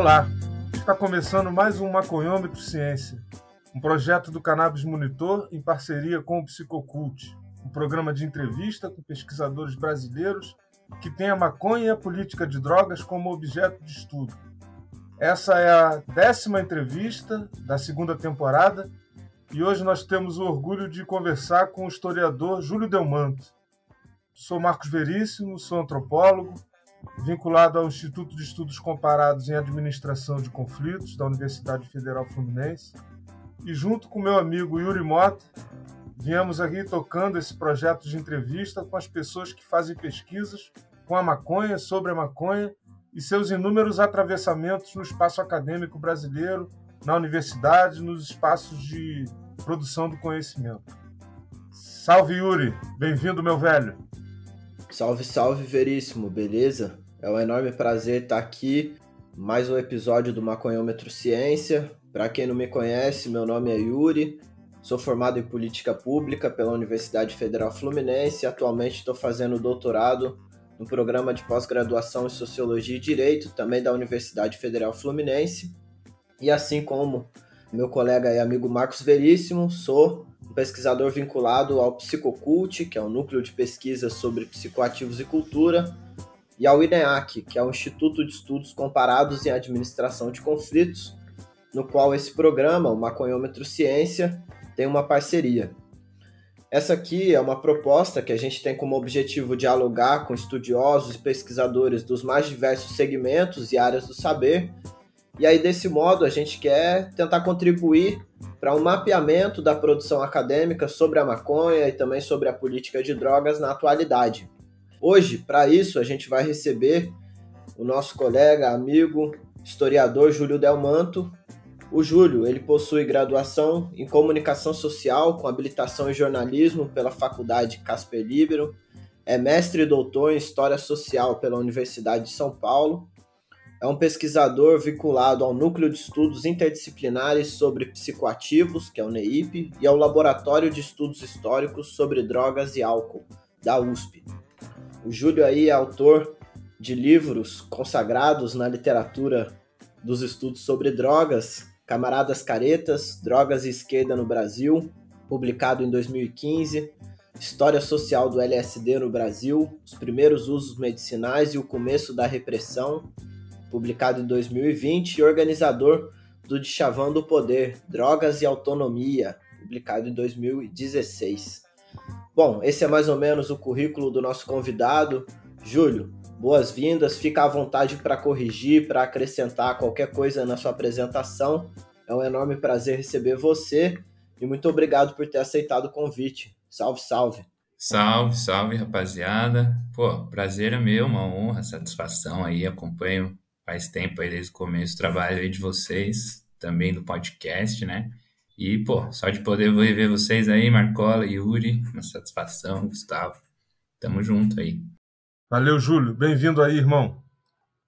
Olá, está começando mais um Maconhômetro Ciência, um projeto do Cannabis Monitor em parceria com o Psicocult, um programa de entrevista com pesquisadores brasileiros que tem a maconha e a política de drogas como objeto de estudo. Essa é a 10ª entrevista da 2ª temporada e hoje nós temos o orgulho de conversar com o historiador Júlio Delmanto. Sou Marcos Veríssimo, sou antropólogo, vinculado ao Instituto de Estudos Comparados em Administração de Conflitos da Universidade Federal Fluminense, e junto com meu amigo Yuri Mota, viemos aqui tocando esse projeto de entrevista com as pessoas que fazem pesquisas com a maconha, sobre a maconha e seus inúmeros atravessamentos no espaço acadêmico brasileiro, na universidade, nos espaços de produção do conhecimento. Salve, Yuri! Bem-vindo, meu velho! Salve, salve, Veríssimo, beleza? É um enorme prazer estar aqui, mais um episódio do Maconhômetro Ciência. Para quem não me conhece, meu nome é Yuri, sou formado em Política Pública pela Universidade Federal Fluminense e atualmente estou fazendo doutorado no programa de pós-graduação em Sociologia e Direito, também da Universidade Federal Fluminense. E assim como meu colega e amigo Marcos Veríssimo, sou um pesquisador vinculado ao Psicocult, que é um núcleo de pesquisa sobre psicoativos e cultura, e ao INEAC, que é o Instituto de Estudos Comparados em Administração de Conflitos, no qual esse programa, o Maconhômetro Ciência, tem uma parceria. Essa aqui é uma proposta que a gente tem como objetivo dialogar com estudiosos e pesquisadores dos mais diversos segmentos e áreas do saber, e aí desse modo a gente quer tentar contribuir para um mapeamento da produção acadêmica sobre a maconha e também sobre a política de drogas na atualidade. Hoje, para isso, a gente vai receber o nosso colega, amigo, historiador Júlio Delmanto. O Júlio, ele possui graduação em Comunicação Social com habilitação em Jornalismo pela Faculdade Casper Libero, é mestre e doutor em História Social pela Universidade de São Paulo, é um pesquisador vinculado ao Núcleo de Estudos Interdisciplinares sobre Psicoativos, que é o NEIP, e ao Laboratório de Estudos Históricos sobre Drogas e Álcool, da USP. O Júlio aí é autor de livros consagrados na literatura dos estudos sobre drogas, Camaradas Caretas, Drogas e Esquerda no Brasil, publicado em 2015, História Social do LSD no Brasil, Os Primeiros Usos Medicinais e o Começo da Repressão, publicado em 2020, e organizador do Dichavão do Poder, Drogas e Autonomia, publicado em 2016. Bom, esse é mais ou menos o currículo do nosso convidado. Júlio, boas-vindas, fica à vontade para corrigir, para acrescentar qualquer coisa na sua apresentação. É um enorme prazer receber você e muito obrigado por ter aceitado o convite. Salve, salve! Salve, salve, rapaziada. Pô, prazer é meu, uma honra, satisfação aí, acompanho faz tempo aí desde o começo do trabalho aí de vocês, também do podcast, né? E, pô, só de poder rever vocês aí, Marcola, Yuri, uma satisfação, Gustavo. Tamo junto aí. Valeu, Júlio. Bem-vindo aí, irmão.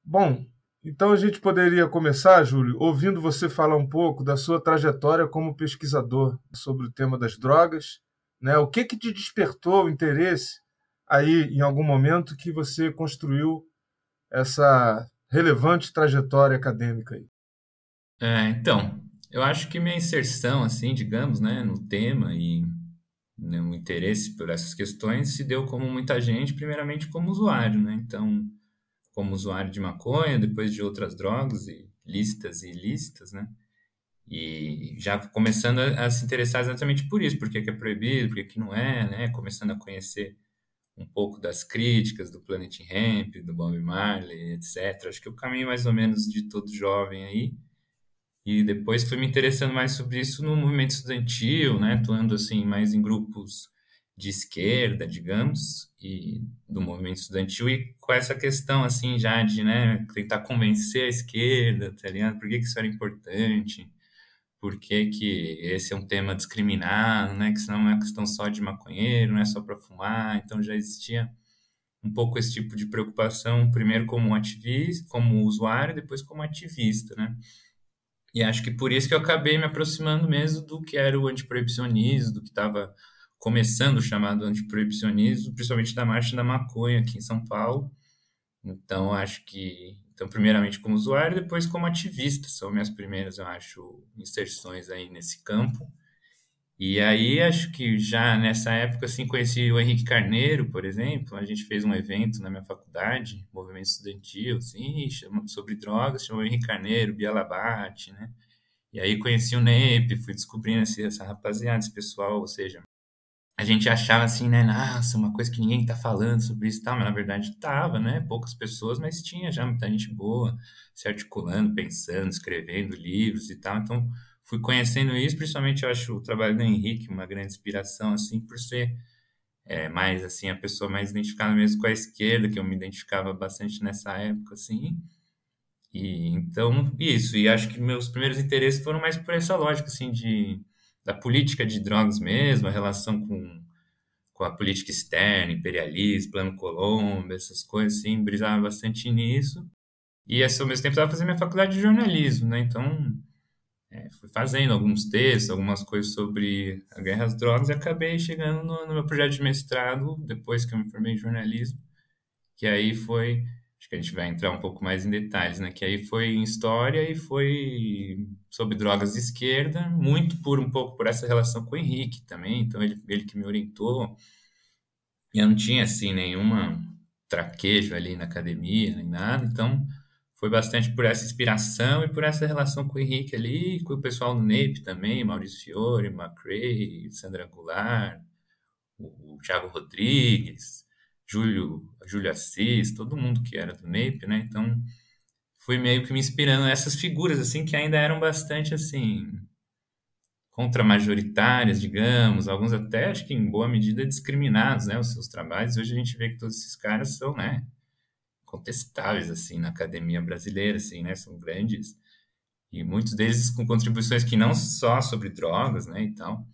Bom, então a gente poderia começar, Júlio, ouvindo você falar um pouco da sua trajetória como pesquisador sobre o tema das drogas, né? O que te despertou o interesse aí, em algum momento, que você construiu essa relevante trajetória acadêmica aí? Então, eu acho que minha inserção, assim, digamos, né, no tema e o interesse por essas questões se deu como muita gente, primeiramente como usuário, né? Então, como usuário de maconha, depois de outras drogas, e lícitas e ilícitas, né? E já começando a se interessar exatamente por isso, por que é proibido, por que não é, né? Começando a conhecer um pouco das críticas do Planet Hemp, do Bob Marley, etc. Acho que o caminho mais ou menos de todo jovem aí. E depois fui me interessando mais sobre isso no movimento estudantil, né? Atuando assim mais em grupos de esquerda, digamos, e do movimento estudantil, e com essa questão assim já de, né, tentar convencer a esquerda, tá ligado? Por que isso era importante? Por que que esse é um tema discriminado, né? Que isso não é uma questão só de maconheiro, não é só para fumar. Então já existia um pouco esse tipo de preocupação, primeiro como ativista, como usuário, depois como ativista, né? E acho que por isso que eu acabei me aproximando mesmo do que era o antiproibicionismo, do que estava começando o chamado antiproibicionismo, principalmente da Marcha da Maconha aqui em São Paulo. Então, acho que Então, primeiramente como usuário, depois como ativista. São minhas primeiras, eu acho, inserções aí nesse campo. E aí, acho que já nessa época, assim, conheci o Henrique Carneiro, por exemplo. A gente fez um evento na minha faculdade, movimento estudantil, assim, sobre drogas, chamou Henrique Carneiro, Bia Labate, né? E aí conheci o NEP, fui descobrindo essa rapaziada, esse pessoal, ou seja, a gente achava assim, né, nossa, uma coisa que ninguém tá falando sobre isso e tal, mas na verdade tava, né, poucas pessoas, mas tinha já muita gente boa se articulando, pensando, escrevendo livros e tal, então fui conhecendo isso, principalmente eu acho o trabalho do Henrique uma grande inspiração, assim, por ser mais, assim, a pessoa mais identificada mesmo com a esquerda, que eu me identificava bastante nessa época, assim, e então, isso, e acho que meus primeiros interesses foram mais por essa lógica, assim, da política de drogas mesmo, a relação com a política externa, imperialismo, plano Colombo, essas coisas, assim, brisava bastante nisso. E, assim, ao mesmo tempo, estava fazendo minha faculdade de jornalismo, né? Então, fui fazendo alguns textos, algumas coisas sobre a guerra às drogas e acabei chegando no meu projeto de mestrado, depois que eu me formei em jornalismo, que aí foi, acho que a gente vai entrar um pouco mais em detalhes, né? Que aí foi em história e foi sobre drogas de esquerda, muito por um pouco por essa relação com o Henrique também, então ele que me orientou, e eu não tinha assim nenhuma traquejo ali na academia, nem nada, então foi bastante por essa inspiração e por essa relação com o Henrique ali, com o pessoal do NEP também, Maurício Fiore, McRae, Sandra Goulart, o Thiago Rodrigues, Júlio Assis, todo mundo que era do NEP, né? Então, fui meio que me inspirando nessas figuras, assim, que ainda eram bastante, assim, contramajoritárias, digamos, alguns até, acho que em boa medida, discriminados, né, os seus trabalhos. Hoje a gente vê que todos esses caras são, né, contestáveis, assim, na academia brasileira, assim, né, são grandes, e muitos deles com contribuições que não só sobre drogas, né, e tal.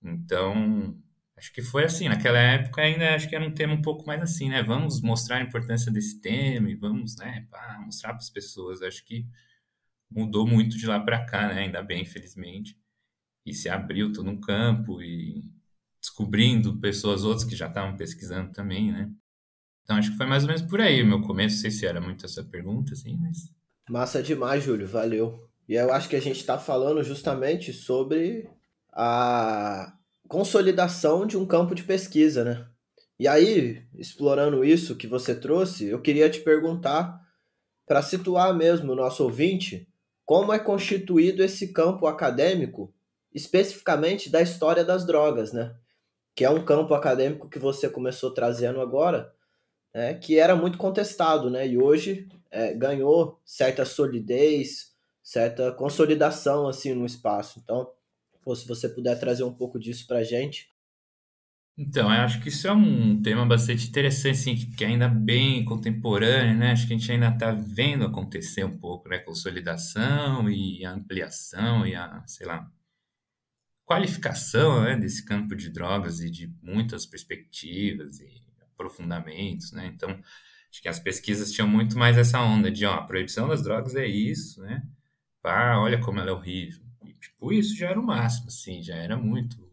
Então, acho que foi assim, naquela época ainda acho que era um tema um pouco mais assim, né? Vamos mostrar a importância desse tema e vamos, né, mostrar para as pessoas. Acho que mudou muito de lá para cá, né? Ainda bem, infelizmente. E se abriu todo um campo e descobrindo pessoas outras que já estavam pesquisando também, né? Então acho que foi mais ou menos por aí o meu começo. Não sei se era muito essa pergunta, assim, mas. Massa demais, Júlio, valeu. E eu acho que a gente está falando justamente sobre a consolidação de um campo de pesquisa, né? E aí, explorando isso que você trouxe, eu queria te perguntar, para situar mesmo o nosso ouvinte, como é constituído esse campo acadêmico, especificamente da história das drogas, né? Que é um campo acadêmico que você começou trazendo agora, né? Que era muito contestado, né? E hoje ganhou certa solidez, certa consolidação assim no espaço. Então, pô, se você puder trazer um pouco disso para a gente. Então, eu acho que isso é um tema bastante interessante, assim, que é ainda bem contemporâneo, né? Acho que a gente ainda está vendo acontecer um pouco, né? Consolidação e a ampliação e a, sei lá, qualificação, né? Desse campo de drogas e de muitas perspectivas e aprofundamentos, né? Então, acho que as pesquisas tinham muito mais essa onda de, ó, a proibição das drogas é isso, né? Pá, olha como ela é horrível. E, tipo, isso já era o máximo, assim, já era muito.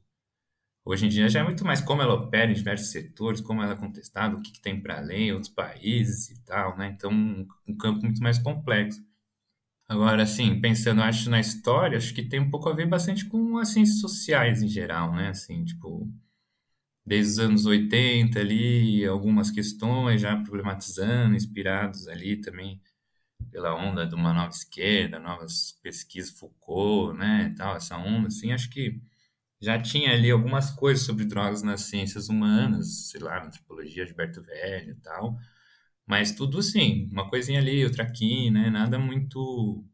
Hoje em dia já é muito mais como ela opera em diversos setores, como ela é contestada, o que, que tem para além, outros países e tal, né? Então, um campo muito mais complexo. Agora, assim, pensando, acho, na história, acho que tem um pouco a ver bastante com as ciências sociais em geral, né? Assim, tipo, desde os anos 80 ali, algumas questões já problematizando, inspirados ali também pela onda de uma nova esquerda, novas pesquisas Foucault, né, e tal, essa onda, assim, acho que já tinha ali algumas coisas sobre drogas nas ciências humanas, sei lá, na antropologia, Gilberto Velho e tal, mas tudo assim, uma coisinha ali, outra aqui, né, nada muito.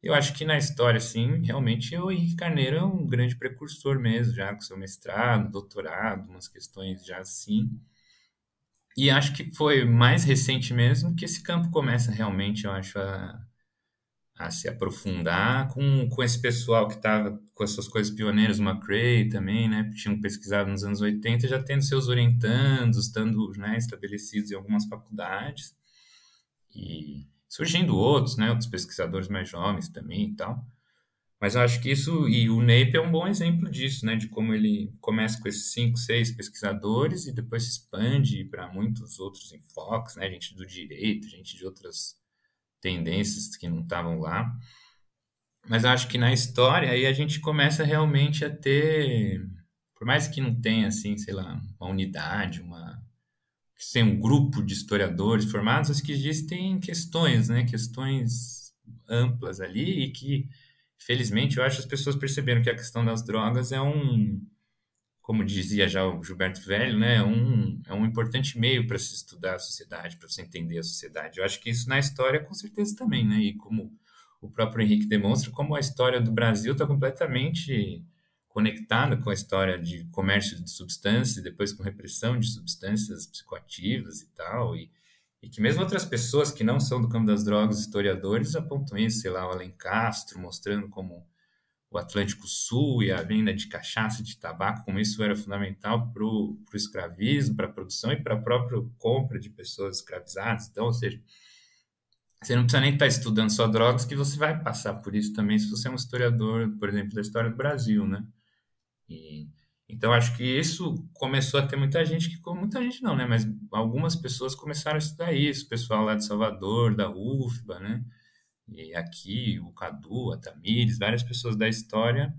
Eu acho que na história, assim, realmente o Henrique Carneiro é um grande precursor mesmo, já com seu mestrado, doutorado, umas questões já assim. E acho que foi mais recente mesmo que esse campo começa realmente, eu acho, a se aprofundar com esse pessoal que estava com essas coisas pioneiras, o McRae também, né, que tinham pesquisado nos anos 80, já tendo seus orientandos, estando, né, estabelecidos em algumas faculdades, e surgindo outros, né, outros pesquisadores mais jovens também e tal. Mas eu acho que isso, e o NEIP é um bom exemplo disso, né, de como ele começa com esses 5, 6 pesquisadores e depois se expande para muitos outros enfoques, né, gente do direito, gente de outras tendências que não estavam lá. Mas eu acho que na história aí a gente começa realmente a ter, por mais que não tenha, assim, sei lá, uma unidade, que tenha um grupo de historiadores formados, acho que existem questões, né? Questões amplas ali e que, felizmente, eu acho que as pessoas perceberam que a questão das drogas como dizia já o Gilberto Velho, né? É um importante meio para se estudar a sociedade, para você entender a sociedade. Eu acho que isso na história, com certeza, também, né? E como o próprio Henrique demonstra, como a história do Brasil está completamente conectada com a história de comércio de substâncias, depois com repressão de substâncias psicoativas e tal, e que mesmo outras pessoas que não são do campo das drogas, historiadores, apontam isso, sei lá, o Alen Castro, mostrando como o Atlântico Sul e a venda de cachaça, de tabaco, como isso era fundamental para o escravismo, para a produção e para a própria compra de pessoas escravizadas. Então, ou seja, você não precisa nem estar estudando só drogas, que você vai passar por isso também se você é um historiador, por exemplo, da história do Brasil, né? E, então, acho que isso começou a ter muita gente, muita gente não, né? Mas algumas pessoas começaram a estudar isso, o pessoal lá de Salvador, da UFBA, né? E aqui, o Cadu, a Tamires, várias pessoas da história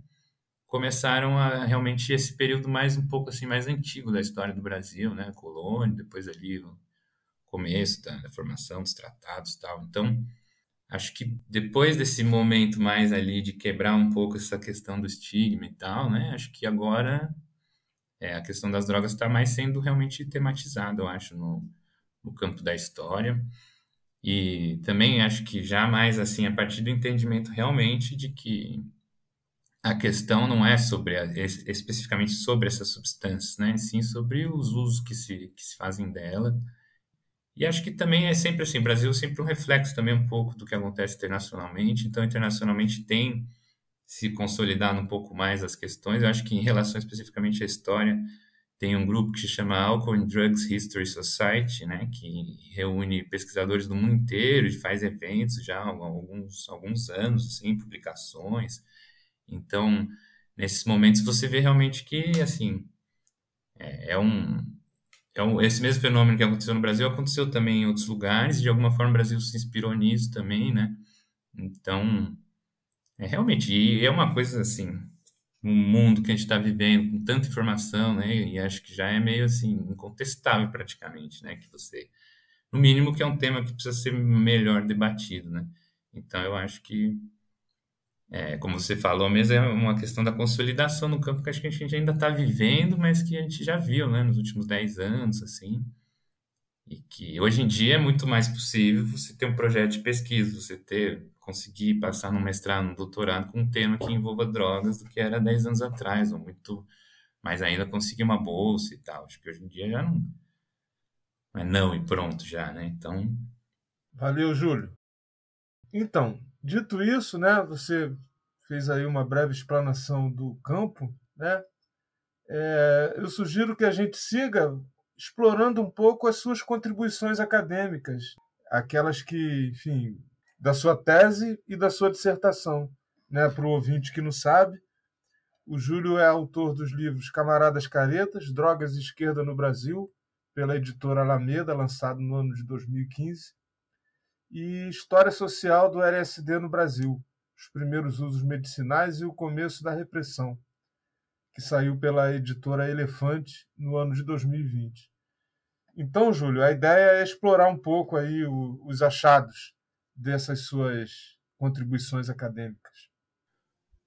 começaram a realmente esse período mais um pouco assim mais antigo da história do Brasil, né? Colônia, depois ali o começo da formação dos tratados e tal. Então, acho que depois desse momento mais ali de quebrar um pouco essa questão do estigma e tal, né? Acho que agora a questão das drogas está mais sendo realmente tematizada, eu acho, no campo da história. E também acho que já mais assim, a partir do entendimento realmente de que a questão não é especificamente sobre essas substâncias, né? Sim sobre os usos que se fazem dela. E acho que também é sempre assim, o Brasil é sempre um reflexo também um pouco do que acontece internacionalmente. Então, internacionalmente tem se consolidado um pouco mais as questões. Eu acho que em relação especificamente à história, tem um grupo que se chama Alcohol and Drugs History Society, né, que reúne pesquisadores do mundo inteiro e faz eventos já há alguns anos, assim, publicações. Então, nesses momentos você vê realmente que, assim, é um, esse mesmo fenômeno que aconteceu no Brasil aconteceu também em outros lugares, e de alguma forma o Brasil se inspirou nisso também, né? Então, realmente, e é uma coisa assim, um mundo que a gente está vivendo com tanta informação, né? E acho que já é meio assim, incontestável praticamente, né? Que você, no mínimo, que é um tema que precisa ser melhor debatido, né? Então, eu acho que como você falou mesmo, é uma questão da consolidação no campo que acho que a gente ainda está vivendo, mas que a gente já viu, né, nos últimos 10 anos, assim, e que hoje em dia é muito mais possível você ter um projeto de pesquisa, conseguir passar no mestrado, no doutorado com um tema que envolva drogas do que era 10 anos atrás, ou muito mais ainda conseguir uma bolsa e tal. Acho que hoje em dia já não é não e pronto já, né? Então, Valeu, Júlio. Então, dito isso, né, você fez aí uma breve explanação do campo, né? Eu sugiro que a gente siga explorando um pouco as suas contribuições acadêmicas, aquelas que, enfim, da sua tese e da sua dissertação, né? Para o ouvinte que não sabe, o Júlio é autor dos livros Camaradas Caretas, Drogas e Esquerda no Brasil, pela editora Alameda, lançado no ano de 2015, e História Social do LSD no Brasil, os primeiros usos medicinais e o começo da repressão, que saiu pela editora Elefante no ano de 2020. Então, Júlio, a ideia é explorar um pouco aí os achados dessas suas contribuições acadêmicas.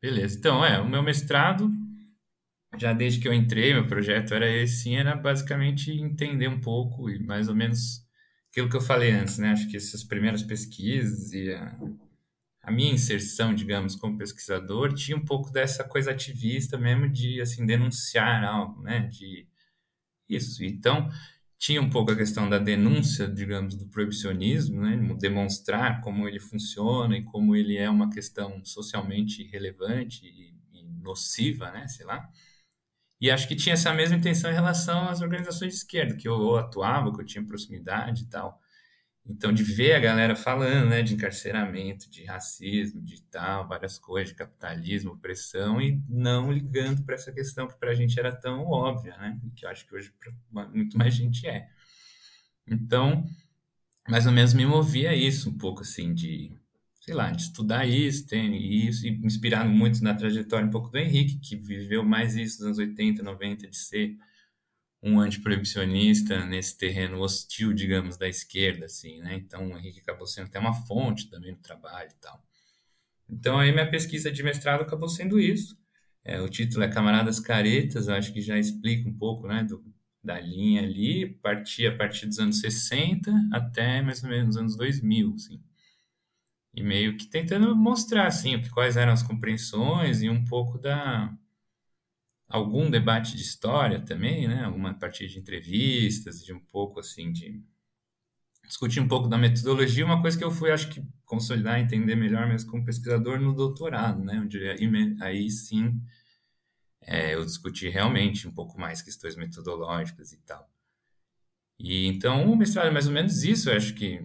beleza. Então, o meu mestrado, já desde que eu entrei, meu projeto era esse, sim, era basicamente entender um pouco e mais ou menos aquilo que eu falei antes, né? Acho que essas primeiras pesquisas e a minha inserção, digamos, como pesquisador, tinha um pouco dessa coisa ativista mesmo de, assim, denunciar algo, né? De isso. Então, tinha um pouco a questão da denúncia, digamos, do proibicionismo, né? Demonstrar como ele funciona e como ele é uma questão socialmente relevante e nociva, né? Sei lá. E acho que tinha essa mesma intenção em relação às organizações de esquerda, que eu atuava, que eu tinha proximidade e tal. Então, de ver a galera falando, né, de encarceramento, de racismo, de tal, várias coisas, de capitalismo, opressão, e não ligando para essa questão que para a gente era tão óbvia, né? Que eu acho que hoje pra muito mais gente é. Então, mais ou menos me movia a isso, um pouco assim, de, sei lá, de estudar isso, tem isso, e inspirado muito na trajetória um pouco do Henrique, que viveu mais isso nos anos 80, 90, de ser um antiproibicionista nesse terreno hostil, digamos, da esquerda, assim, né? Então, o Henrique acabou sendo até uma fonte também do trabalho e tal. Então, aí minha pesquisa de mestrado acabou sendo isso. O título é Camaradas Caretas, eu acho que já explica um pouco, né, da linha ali, partia a partir dos anos 60 até mais ou menos os anos 2000, assim. E meio que tentando mostrar, assim, quais eram as compreensões e um pouco algum debate de história também, né, alguma partir de entrevistas, de um pouco, assim, de discutir um pouco da metodologia, uma coisa que eu fui, acho que, consolidar, entender melhor mesmo como pesquisador no doutorado, né, onde aí sim eu discuti realmente um pouco mais questões metodológicas e tal. E então o mestrado é mais ou menos isso, eu acho que.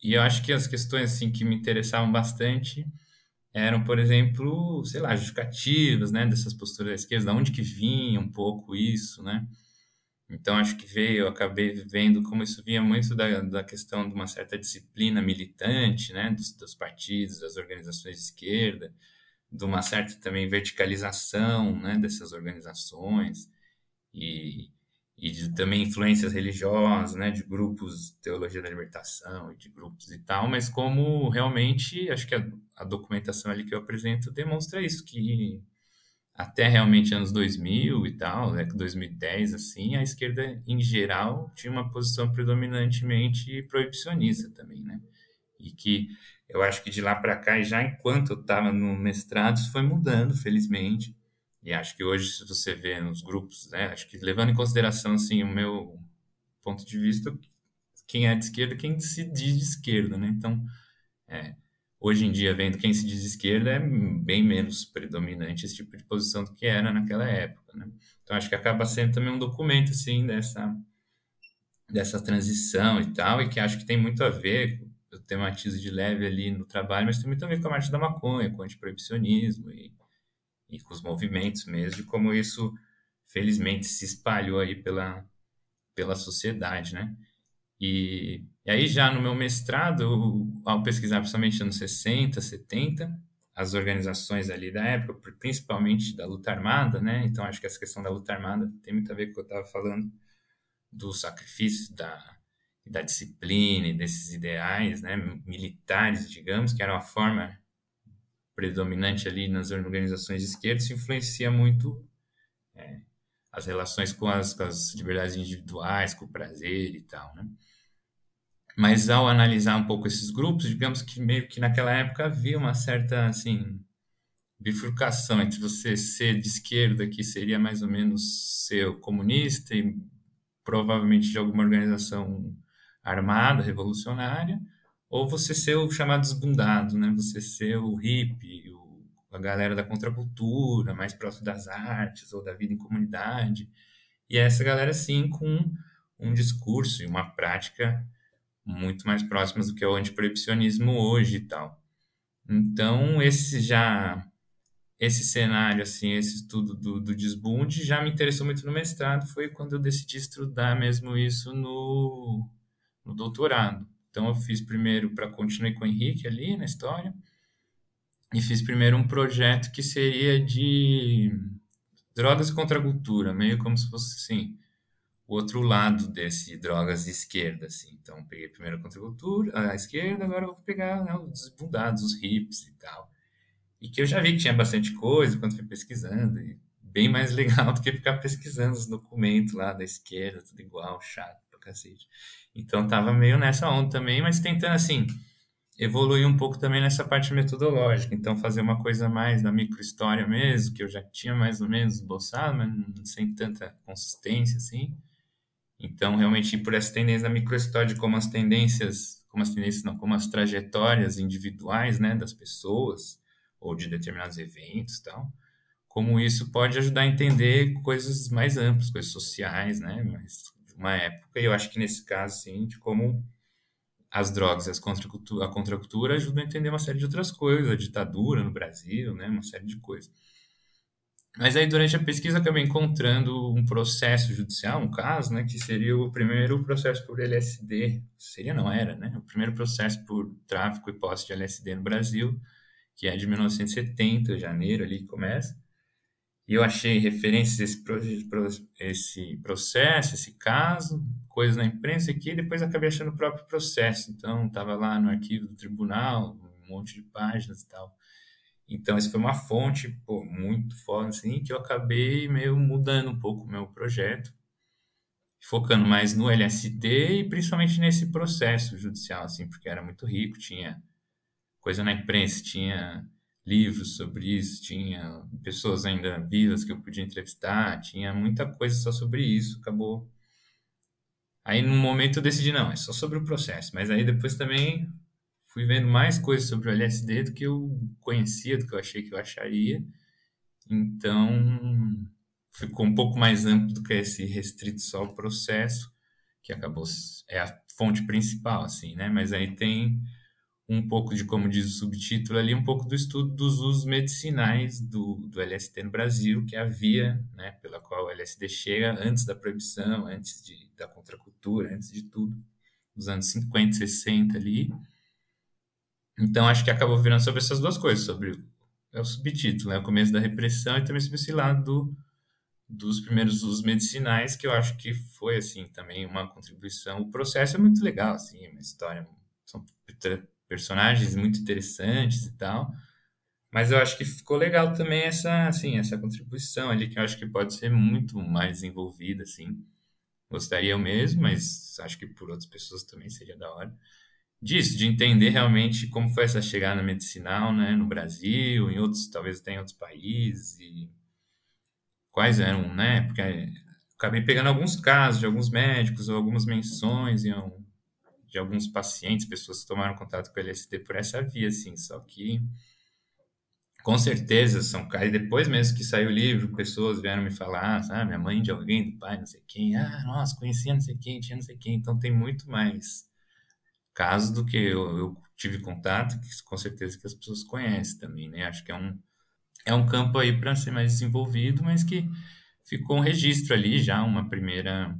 E eu acho que as questões assim que me interessavam bastante eram, por exemplo, sei lá, justificativas, né, dessas posturas da esquerda, de onde que vinha um pouco isso, né? Então acho que eu acabei vendo como isso vinha muito da questão de uma certa disciplina militante, né, dos partidos, das organizações de esquerda, de uma certa também verticalização, né, dessas organizações e, e de também influências religiosas, né, de grupos de teologia da libertação e de grupos e tal, mas como realmente acho que a documentação ali que eu apresento demonstra isso, que até realmente anos 2000 e tal, né, 2010 assim, a esquerda em geral tinha uma posição predominantemente proibicionista também, né? E que eu acho que de lá para cá, e já enquanto eu estava no mestrado, isso foi mudando, felizmente. E acho que hoje, se você vê nos grupos, né, acho que levando em consideração assim o meu ponto de vista, quem é de esquerda, quem se diz de esquerda, né? Então, é, hoje em dia, vendo quem se diz de esquerda, é bem menos predominante esse tipo de posição do que era naquela época, né? Então, acho que acaba sendo também um documento assim dessa transição e tal, e que acho que tem muito a ver, eu tematizo de leve ali no trabalho, mas tem muito a ver com a marcha da maconha, com o antiproibicionismo e com os movimentos mesmo, de como isso, felizmente, se espalhou aí pela sociedade, né? E aí já no meu mestrado, ao pesquisar principalmente anos 60, 70, as organizações ali da época, principalmente da luta armada, né? Então acho que essa questão da luta armada tem muito a ver com o que eu estava falando do sacrifício da disciplina e desses ideais, né, militares, digamos, que era uma forma predominante ali nas organizações de esquerda, isso influencia muito as relações com as liberdades individuais, com o prazer e tal, né? Mas ao analisar um pouco esses grupos, digamos que meio que naquela época havia uma certa, assim, bifurcação entre você ser de esquerda, que seria mais ou menos ser comunista e provavelmente de alguma organização armada, revolucionária, ou você ser o chamado desbundado, né? Você ser o hippie, a galera da contracultura, mais próximo das artes ou da vida em comunidade. E essa galera, sim, com um discurso e uma prática muito mais próximas do que o antiproibicionismo hoje e tal. Então, esse cenário, assim, esse estudo do desbunde já me interessou muito no mestrado, foi quando eu decidi estudar mesmo isso no doutorado. Então, eu fiz primeiro, para continuar com o Henrique ali na história, e fiz primeiro um projeto que seria de drogas contra a cultura, meio como se fosse, assim, o outro lado desse drogas de esquerda, assim. Então, peguei primeiro a contracultura, a esquerda, agora eu vou pegar, né, os desbundados, os hips e tal. E que eu já vi que tinha bastante coisa quando fui pesquisando, e bem mais legal do que ficar pesquisando os documentos lá da esquerda, tudo igual, chato pra cacete. Então tava meio nessa onda também, mas tentando assim, evoluir um pouco também nessa parte metodológica. Então fazer uma coisa mais da microhistória mesmo, que eu já tinha mais ou menos esboçado, mas sem tanta consistência assim. Então realmente ir por essa tendência da microhistória de como as tendências não, como as trajetórias individuais, né, das pessoas ou de determinados eventos, e tal, como isso pode ajudar a entender coisas mais amplas, coisas sociais, né, mas de uma época. E eu acho que nesse caso, sim, de como as drogas e a contracultura ajudam a entender uma série de outras coisas, a ditadura no Brasil, né, uma série de coisas. Mas aí, durante a pesquisa, eu acabei encontrando um processo judicial, um caso, né, que seria o primeiro processo por LSD. Seria, não era, né? O primeiro processo por tráfico e posse de LSD no Brasil, que é de 1970, janeiro ali que começa. E eu achei referências a esse processo, esse caso, coisas na imprensa aqui, e depois acabei achando o próprio processo. Então, estava lá no arquivo do tribunal, um monte de páginas e tal. Então, essa foi uma fonte, pô, muito foda, assim, que eu acabei meio mudando um pouco o meu projeto, focando mais no LSD e principalmente nesse processo judicial, assim, porque era muito rico, tinha coisa na imprensa, tinha livros sobre isso, tinha pessoas ainda vivas que eu podia entrevistar, tinha muita coisa só sobre isso, acabou. Aí, num momento, eu decidi, não, é só sobre o processo, mas aí depois também fui vendo mais coisas sobre o LSD do que eu conhecia, do que eu achei que eu acharia. Então, ficou um pouco mais amplo do que esse restrito só ao processo, que acabou é a fonte principal, assim, né? Mas aí tem um pouco de, como diz o subtítulo ali, um pouco do estudo dos usos medicinais do LSD no Brasil, que é a via, né, pela qual o LSD chega antes da proibição, da contracultura, antes de tudo, nos anos 50, 60 ali. Então, acho que acabou virando sobre essas duas coisas, sobre é o subtítulo, né, o começo da repressão e também sobre esse lado dos primeiros usos medicinais, que eu acho que foi, assim, também uma contribuição. O processo é muito legal, assim, uma história, são personagens muito interessantes e tal, mas eu acho que ficou legal também essa, assim, essa contribuição ali, que eu acho que pode ser muito mais envolvida, assim. Gostaria eu mesmo, mas acho que por outras pessoas também seria da hora. Disso, de entender realmente como foi essa chegada medicinal, né, no Brasil, em outros, talvez até em outros países, e quais eram, né? Porque acabei pegando alguns casos de alguns médicos ou algumas menções de alguns pacientes, pessoas que tomaram contato com o LSD por essa via, assim. Só que, com certeza, são casos. Depois mesmo que saiu o livro, pessoas vieram me falar, sabe? A mãe de alguém, do pai, não sei quem. Ah, nossa, conhecia não sei quem, tinha não sei quem. Então, tem muito mais casos do que eu tive contato, que com certeza que as pessoas conhecem também, né? Acho que é um campo aí para ser mais desenvolvido, mas que ficou um registro ali já, uma primeira.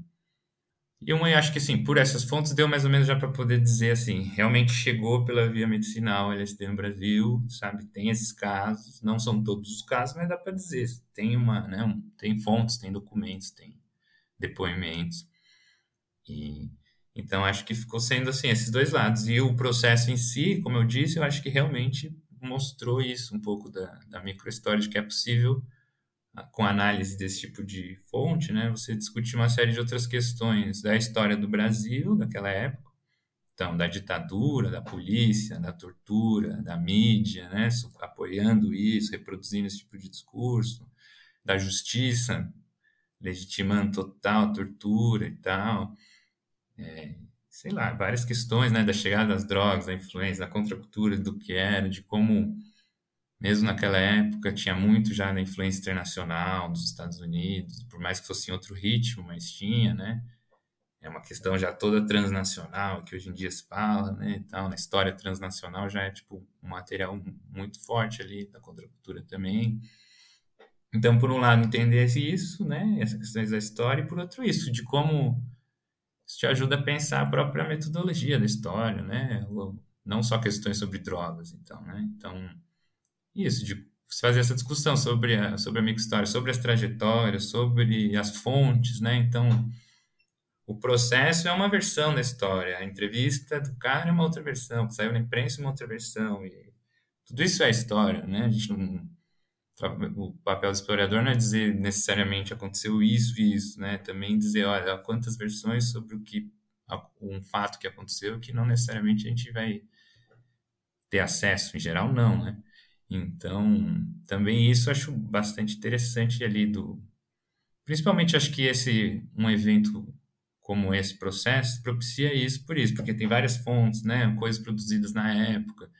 E eu acho que, assim, por essas fontes deu mais ou menos já para poder dizer, assim, realmente chegou pela via medicinal LSD no Brasil, sabe? Tem esses casos, não são todos os casos, mas dá para dizer. Tem tem fontes, tem documentos, tem depoimentos. E então acho que ficou sendo assim esses dois lados. E o processo em si, como eu disse, eu acho que realmente mostrou isso um pouco da microhistória de que é possível com a análise desse tipo de fonte, né, você discutir uma série de outras questões da história do Brasil daquela época, então da ditadura, da polícia, da tortura, da mídia, né, apoiando isso, reproduzindo esse tipo de discurso, da justiça legitimando total tortura e tal, sei lá, várias questões, né, da chegada das drogas, da influência, da contracultura, do que era, de como, mesmo naquela época, tinha muito já da influência internacional dos Estados Unidos, por mais que fosse em outro ritmo, mas tinha, né? É uma questão já toda transnacional, que hoje em dia se fala, né, e tal, na história transnacional já é, tipo, um material muito forte ali da contracultura também. Então, por um lado, entender isso, né, essas questões da história, e por outro, isso, de como isso te ajuda a pensar a própria metodologia da história, né? Não só questões sobre drogas, então, né? Então, isso, de fazer essa discussão sobre a microhistória, sobre as trajetórias, sobre as fontes, né? Então, o processo é uma versão da história, a entrevista do cara é uma outra versão, que saiu na imprensa é uma outra versão, e tudo isso é história, né? A gente não, o papel do historiador não é dizer necessariamente aconteceu isso e isso, né? Também dizer, olha, quantas versões sobre um fato que aconteceu que não necessariamente a gente vai ter acesso, em geral não, né? Então, também isso eu acho bastante interessante ali principalmente acho que um evento como esse processo propicia isso por isso, porque tem várias fontes, né? Coisas produzidas na época.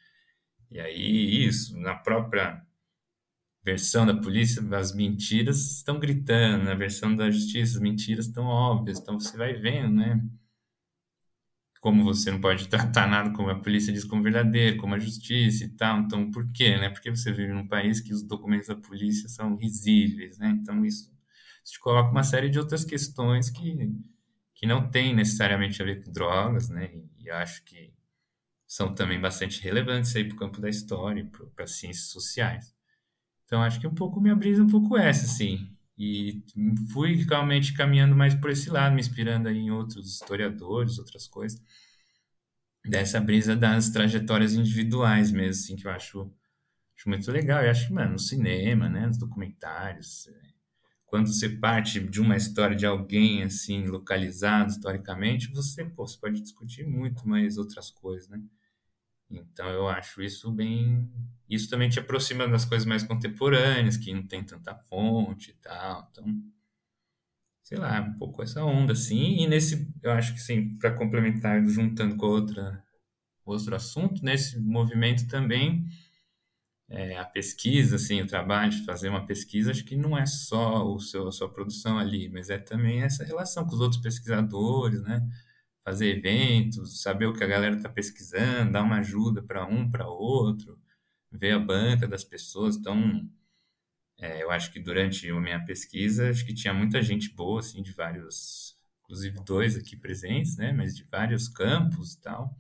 E aí isso, na própria versão da polícia, as mentiras estão gritando, na versão da justiça, as mentiras estão óbvias. Então você vai vendo, né? como você não pode tratar nada como a polícia diz como verdadeiro, como a justiça e tal. Então, por quê, né? Porque você vive num país que os documentos da polícia são risíveis, né? Então, isso te coloca uma série de outras questões que não tem necessariamente a ver com drogas, né? E eu acho que são também bastante relevantes aí para o campo da história e para as ciências sociais. Então, acho que um pouco minha brisa é um pouco essa, assim. E fui realmente caminhando mais por esse lado, me inspirando aí em outros historiadores, outras coisas. Dessa brisa das trajetórias individuais mesmo, assim, que eu acho muito legal. Eu acho que, mano, no cinema, né, nos documentários, quando você parte de uma história de alguém, assim, localizado historicamente, você pode discutir muito mais outras coisas, né? Então eu acho isso bem. Isso também te aproxima das coisas mais contemporâneas, que não tem tanta fonte e tal. Então, sei lá, um pouco essa onda, assim. E nesse, eu acho que sim, para complementar, juntando com outro assunto, nesse movimento também, a pesquisa, assim, o trabalho de fazer uma pesquisa, acho que não é só a sua produção ali, mas é também essa relação com os outros pesquisadores, né? Fazer eventos, saber o que a galera está pesquisando, dar uma ajuda para um, para outro, ver a banca das pessoas. Então, eu acho que durante a minha pesquisa, acho que tinha muita gente boa, assim, de vários, inclusive dois aqui presentes, né, mas de vários campos e tal,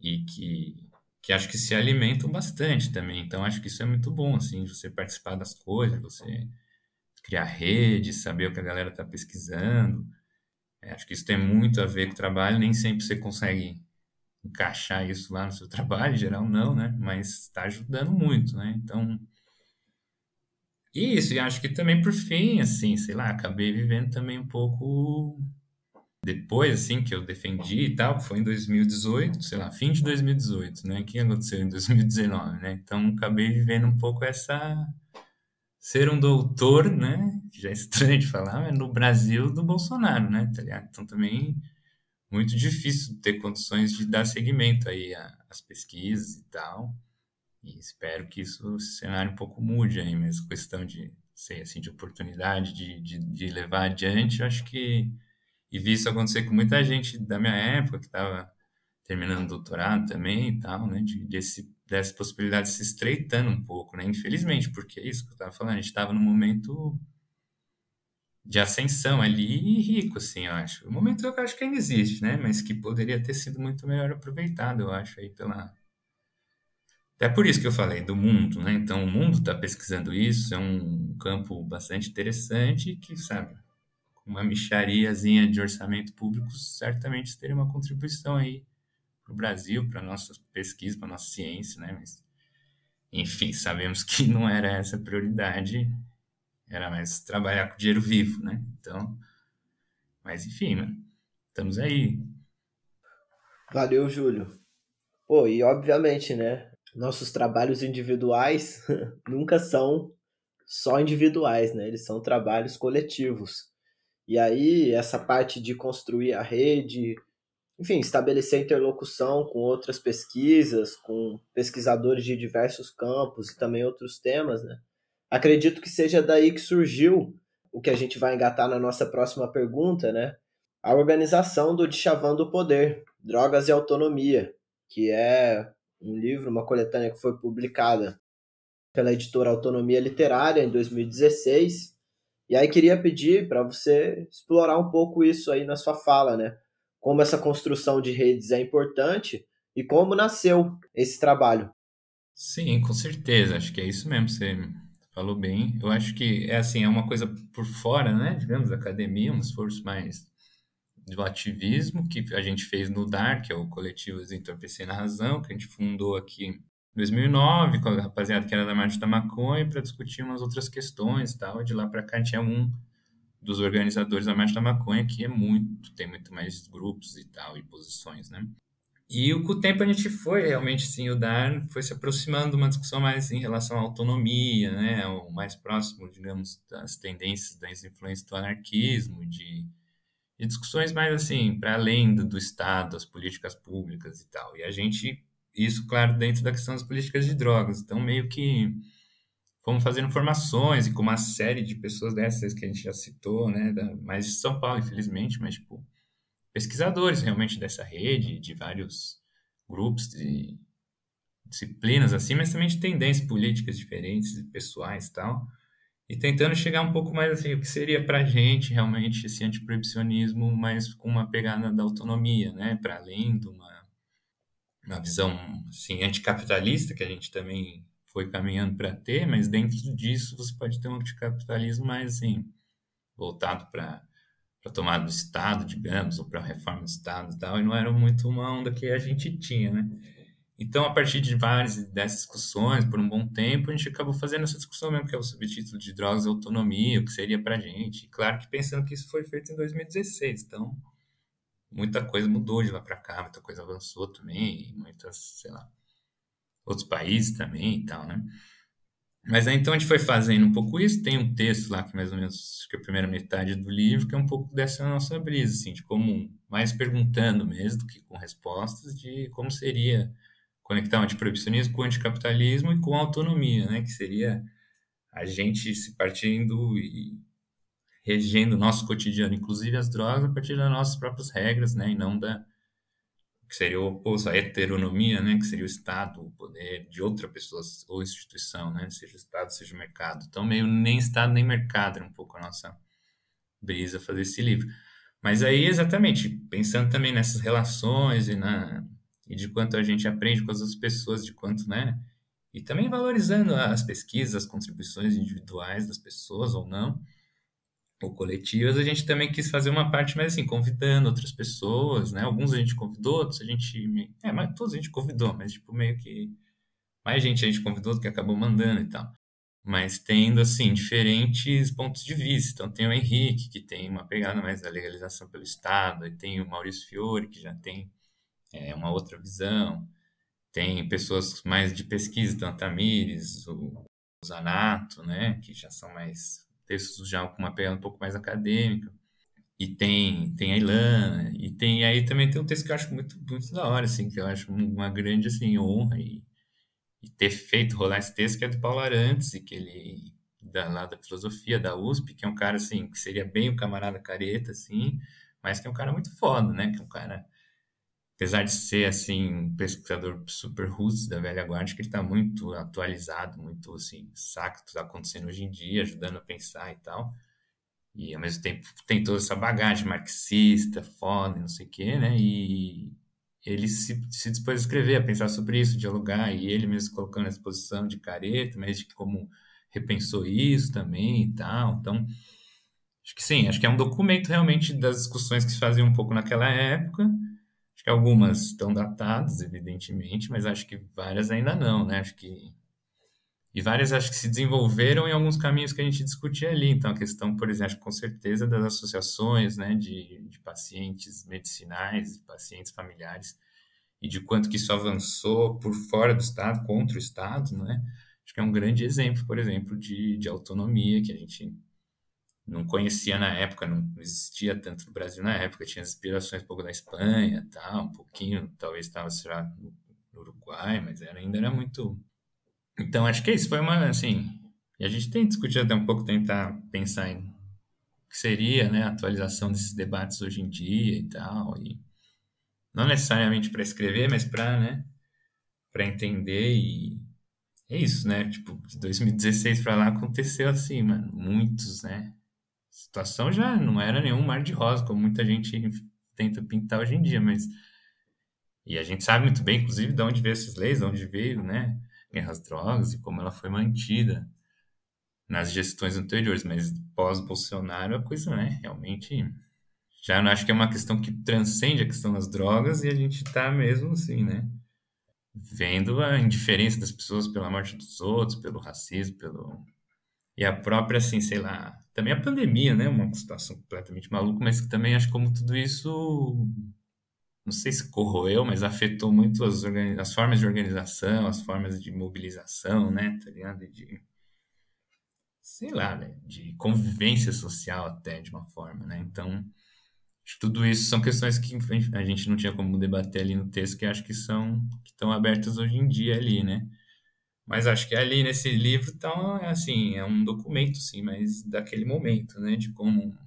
e que acho que se alimentam bastante também. Então, acho que isso é muito bom, assim, de você participar das coisas, você criar rede, saber o que a galera está pesquisando. Acho que isso tem muito a ver com o trabalho, nem sempre você consegue encaixar isso lá no seu trabalho, em geral não, né? Mas está ajudando muito, né? Então, isso, e acho que também por fim, assim, sei lá, acabei vivendo também um pouco depois, assim, que eu defendi e tal, foi em 2018, sei lá, fim de 2018, né? O que aconteceu em 2019, né? Então, acabei vivendo um pouco essa ser um doutor, né? Que já é estranho de falar, mas no Brasil do Bolsonaro, né? Tá ligado? Então, também muito difícil ter condições de dar seguimento aí às pesquisas e tal. E espero que esse cenário um pouco mude aí, mas questão de, sei, assim, de oportunidade de levar adiante, eu acho que, e vi isso acontecer com muita gente da minha época, que estava terminando doutorado também e tal, né, dessa possibilidade se estreitando um pouco, né, infelizmente, porque é isso que eu estava falando, a gente estava num momento de ascensão ali e rico, assim, eu acho. O momento eu acho que ainda existe, né, mas que poderia ter sido muito melhor aproveitado, eu acho, aí pela. É por isso que eu falei do mundo, né? Então, o mundo está pesquisando isso, é um campo bastante interessante que, sabe, com uma mixariazinha de orçamento público, certamente teria uma contribuição aí para o Brasil, para a nossa pesquisa, para a nossa ciência, né? Mas, enfim, sabemos que não era essa a prioridade, era mais trabalhar com dinheiro vivo, né? Então, mas enfim, né? Estamos aí. Valeu, Júlio. Pô, e obviamente, né? Nossos trabalhos individuais nunca são só individuais, né? Eles são trabalhos coletivos. E aí, essa parte de construir a rede, enfim, estabelecer interlocução com outras pesquisas, com pesquisadores de diversos campos e também outros temas, né? Acredito que seja daí que surgiu o que a gente vai engatar na nossa próxima pergunta, né? A organização do Dchavando o Poder, Drogas e Autonomia, que é um livro, uma coletânea que foi publicada pela editora Autonomia Literária em 2016. E aí queria pedir para você explorar um pouco isso aí na sua fala, né? Como essa construção de redes é importante e como nasceu esse trabalho. Sim, com certeza. Acho que é isso mesmo. Você falou bem. Eu acho que é assim, é uma coisa por fora, né? Digamos, da academia, um esforço mais do ativismo que a gente fez no DAR, que é o Coletivo Entorpecendo na Razão, que a gente fundou aqui em 2009 com a rapaziada que era da Marcha da Maconha para discutir umas outras questões e tal. De lá para cá tinha um dos organizadores da Marcha da Maconha que tem muito mais grupos e tal e posições, né? E com o tempo a gente foi realmente, sim, o DAR foi se aproximando de uma discussão mais em relação à autonomia, né, o mais próximo, digamos, das tendências das influências do anarquismo, de discussões mais assim, para além do Estado, das políticas públicas e tal. E a gente, isso, claro, dentro da questão das políticas de drogas. Então, meio que fomos fazendo formações e com uma série de pessoas dessas que a gente já citou, né, mais de São Paulo, infelizmente, mas, tipo, pesquisadores realmente dessa rede, de vários grupos de disciplinas assim, mas também de tendências políticas diferentes, pessoais e tal, e tentando chegar um pouco mais assim, o que seria para a gente realmente esse antiproibicionismo, mas com uma pegada da autonomia, né, para além de uma visão assim anticapitalista que a gente também foi caminhando para ter, mas dentro disso você pode ter um anticapitalismo mais assim voltado para tomada do Estado, digamos, ou para a reforma do Estado e tal, e não era muito uma onda que a gente tinha, né? Então, a partir de várias dessas discussões, por um bom tempo, a gente acabou fazendo essa discussão mesmo, que é o subtítulo de Drogas e Autonomia, o que seria para a gente. E claro que pensando que isso foi feito em 2016, então muita coisa mudou de lá para cá, muita coisa avançou também, e muitas, sei lá, outros países também e tal, né? Mas aí então a gente foi fazendo um pouco isso, tem um texto lá que mais ou menos, acho que é a primeira metade do livro, que é um pouco dessa nossa brisa, assim, de como, mais perguntando mesmo do que com respostas, de como seria conectar o antiproibicionismo com o anticapitalismo e com a autonomia, né? Que seria a gente se partindo e regendo o nosso cotidiano, inclusive as drogas, a partir das nossas próprias regras, né? E não da que seria o oposto à heteronomia, né? Que seria o Estado, o poder de outra pessoa ou instituição, né? Seja o Estado, seja o mercado. Então, meio nem Estado nem mercado era um pouco a nossa brisa fazer esse livro. Mas aí, exatamente, pensando também nessas relações e de quanto a gente aprende com as outras pessoas, de quanto, né? E também valorizando as pesquisas, as contribuições individuais das pessoas ou não, ou coletivas, a gente também quis fazer uma parte mais assim, convidando outras pessoas, né? Alguns a gente convidou, outros a gente. Mas todos a gente convidou, mas tipo, meio que. Mais gente a gente convidou do que acabou mandando e tal. Mas tendo, assim, diferentes pontos de vista. Então, tem o Henrique, que tem uma pegada mais da legalização pelo Estado, e tem o Maurício Fiore, que já tem uma outra visão. Tem pessoas mais de pesquisa, então a Tamires, o Zanato, né, que já são mais textos já com uma pegada um pouco mais acadêmica. E tem a Ilana, e tem aí também tem um texto que eu acho muito, muito da hora, assim, que eu acho uma grande, assim, honra e ter feito rolar esse texto, que é do Paulo Arantes, e que ele, lá da filosofia da USP, que é um cara, assim, que seria bem o camarada careta, assim, mas que é um cara muito foda, né, que é um cara, apesar de ser, assim, um pesquisador super roots da velha guarda, que ele está muito atualizado, muito, assim, saca o que está acontecendo hoje em dia, ajudando a pensar e tal, e ao mesmo tempo tem toda essa bagagem marxista, foda, não sei o quê, né, e ele se dispôs a escrever, a pensar sobre isso, dialogar, e ele mesmo colocando essa posição de careta, mas de como repensou isso também e tal. Então, acho que sim, acho que é um documento realmente das discussões que se faziam um pouco naquela época. Acho que algumas estão datadas, evidentemente, mas acho que várias ainda não, né? Acho que e várias acho que se desenvolveram em alguns caminhos que a gente discutia ali. Então, a questão, por exemplo, com certeza das associações, né, de pacientes medicinais, de pacientes familiares, e de quanto que isso avançou por fora do Estado, contra o Estado, né? Acho que é um grande exemplo, por exemplo, de autonomia que a gente não conhecia na época, não existia tanto no Brasil na época, tinha as inspirações um pouco da Espanha, tal, um pouquinho, talvez estava será no Uruguai, mas ainda era muito. Então acho que isso foi uma, assim, e a gente tem discutido até um pouco, tentar pensar em o que seria, né, a atualização desses debates hoje em dia e tal, e não necessariamente para escrever, mas para, né, para entender e é isso, né? Tipo, de 2016 para lá aconteceu assim, mano, muitos, né? A situação já não era nenhum mar de rosa, como muita gente tenta pintar hoje em dia, mas e a gente sabe muito bem, inclusive, de onde veio essas leis, de onde veio, né? Guerra às drogas e como ela foi mantida nas gestões anteriores, mas pós-Bolsonaro a coisa, né? Realmente já não acho que é uma questão que transcende a questão das drogas e a gente tá mesmo assim, né? Vendo a indiferença das pessoas pela morte dos outros, pelo racismo, pelo e a própria assim, sei lá, também a pandemia, né, uma situação completamente maluca, mas que também acho que como tudo isso, não sei se corroeu, mas afetou muito as formas de organização, as formas de mobilização, né, tá ligado? De sei lá, né, de convivência social até de uma forma, né? Então, acho que tudo isso são questões que a gente não tinha como debater ali no texto, que acho que são que estão abertas hoje em dia ali, né? Mas acho que ali nesse livro tá, assim, é um documento, sim, mas daquele momento, né? De como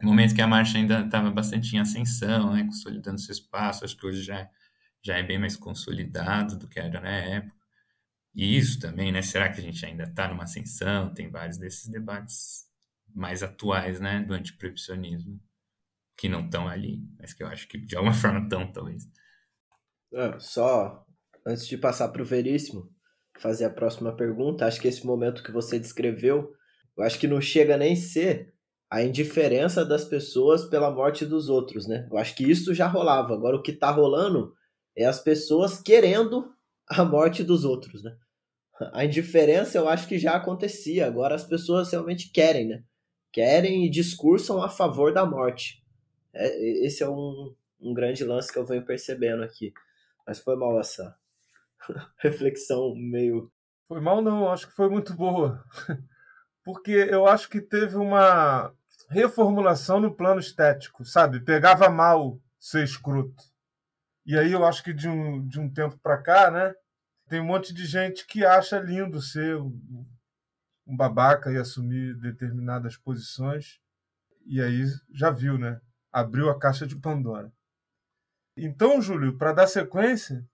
momento que a marcha ainda estava bastante em ascensão, né, consolidando seu espaço, acho que hoje já é bem mais consolidado do que era na época. E isso também, né, será que a gente ainda está numa ascensão? Tem vários desses debates mais atuais, né, do antiproibicionismo, que não estão ali, mas que eu acho que de alguma forma estão, talvez. Só antes de passar para o Veríssimo, fazer a próxima pergunta, acho que esse momento que você descreveu, eu acho que não chega nem a ser a indiferença das pessoas pela morte dos outros, né? Eu acho que isso já rolava. Agora o que está rolando é as pessoas querendo a morte dos outros, né? A indiferença eu acho que já acontecia. Agora as pessoas realmente querem, né? Querem e discursam a favor da morte. Esse é um grande lance que eu venho percebendo aqui. Mas foi mal essa reflexão meio. Foi mal não, acho que foi muito boa. Porque eu acho que teve uma reformulação no plano estético, sabe? Pegava mal ser escroto. E aí eu acho que de um tempo para cá, né? Tem um monte de gente que acha lindo ser um babaca e assumir determinadas posições. E aí já viu, né? Abriu a caixa de Pandora. Então, Júlio, para dar sequência,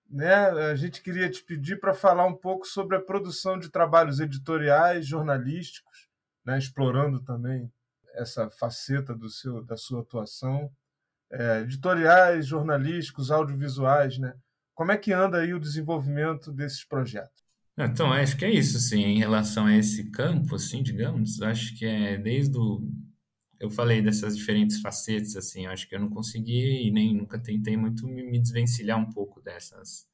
né, a gente queria te pedir para falar um pouco sobre a produção de trabalhos editoriais, jornalísticos, né, explorando também essa faceta da sua atuação, editoriais, jornalísticos, audiovisuais, né? Como é que anda aí o desenvolvimento desses projetos? Então, acho que é isso, assim, em relação a esse campo, assim, digamos, acho que é desde o... Eu falei dessas diferentes facetas, assim, eu acho que eu não consegui e nem nunca tentei muito me desvencilhar um pouco dessas.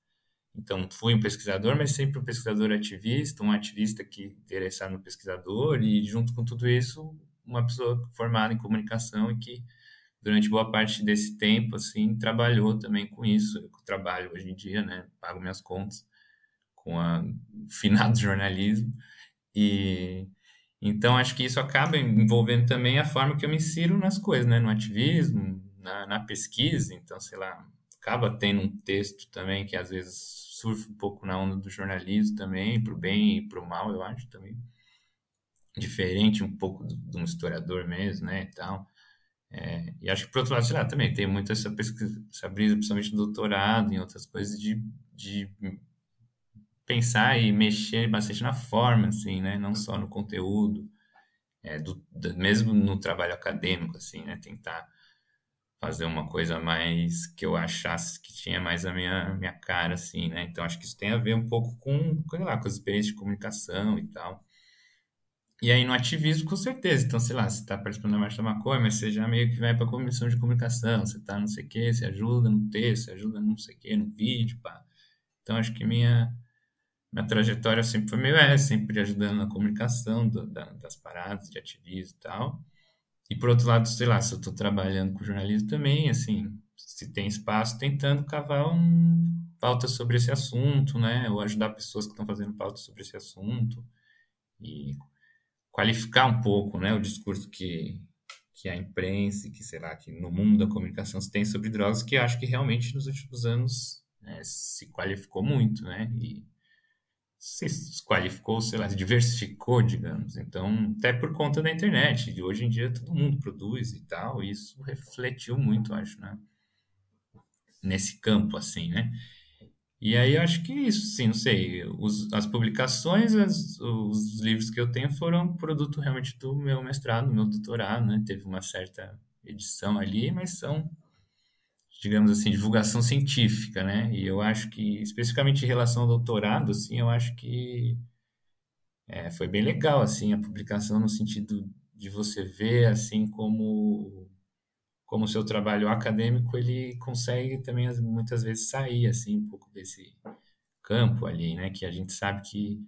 Então, fui um pesquisador, mas sempre um pesquisador ativista, um ativista que interessado no pesquisador e, junto com tudo isso, uma pessoa formada em comunicação e que, durante boa parte desse tempo, assim, trabalhou também com isso. Eu trabalho hoje em dia, né, pago minhas contas com o finado jornalismo e então acho que isso acaba envolvendo também a forma que eu me insiro nas coisas, né, no ativismo, na pesquisa. Então, sei lá, acaba tendo um texto também que às vezes surfa um pouco na onda do jornalismo também, para o bem e para o mal, eu acho também diferente um pouco de um historiador mesmo, né, e tal. E acho que, por outro lado, sei lá, também tem muito essa pesquisa, essa brisa, principalmente no doutorado, em outras coisas, de pensar e mexer bastante na forma, assim, né? Não só no conteúdo, mesmo no trabalho acadêmico, assim, né? Tentar fazer uma coisa mais que eu achasse que tinha mais a minha cara, assim, né? Então acho que isso tem a ver um pouco sei lá, com as experiências de comunicação e tal. E aí no ativismo, com certeza. Então, sei lá, você está participando da Marcha da Maconha, mas você já meio que vai para a comissão de comunicação, você tá não sei o quê, você ajuda no texto, você ajuda no não sei o quê, no vídeo, pá. Então acho que minha trajetória sempre foi meio essa, sempre ajudando na comunicação das paradas de ativismo e tal. E por outro lado, sei lá, se eu estou trabalhando com jornalismo também, assim, se tem espaço, tentando cavar pauta sobre esse assunto, né? Ou ajudar pessoas que estão fazendo pauta sobre esse assunto e qualificar um pouco, né, o discurso que a imprensa, que sei lá, que no mundo da comunicação se tem sobre drogas, que eu acho que realmente nos últimos anos, né, se qualificou muito, né? E se qualificou, sei lá, se diversificou, digamos. Então, até por conta da internet, de hoje em dia todo mundo produz e tal, e isso refletiu muito, acho, né? Nesse campo, assim, né? E aí eu acho que isso, sim, não sei, as publicações, os livros que eu tenho foram produto realmente do meu mestrado, do meu doutorado, né? Teve uma certa edição ali, mas são, digamos assim, divulgação científica, né? E eu acho que, especificamente em relação ao doutorado, assim, eu acho que foi bem legal, assim, a publicação no sentido de você ver, assim, como o seu trabalho acadêmico, ele consegue também, muitas vezes, sair, assim, um pouco desse campo ali, né, que a gente sabe que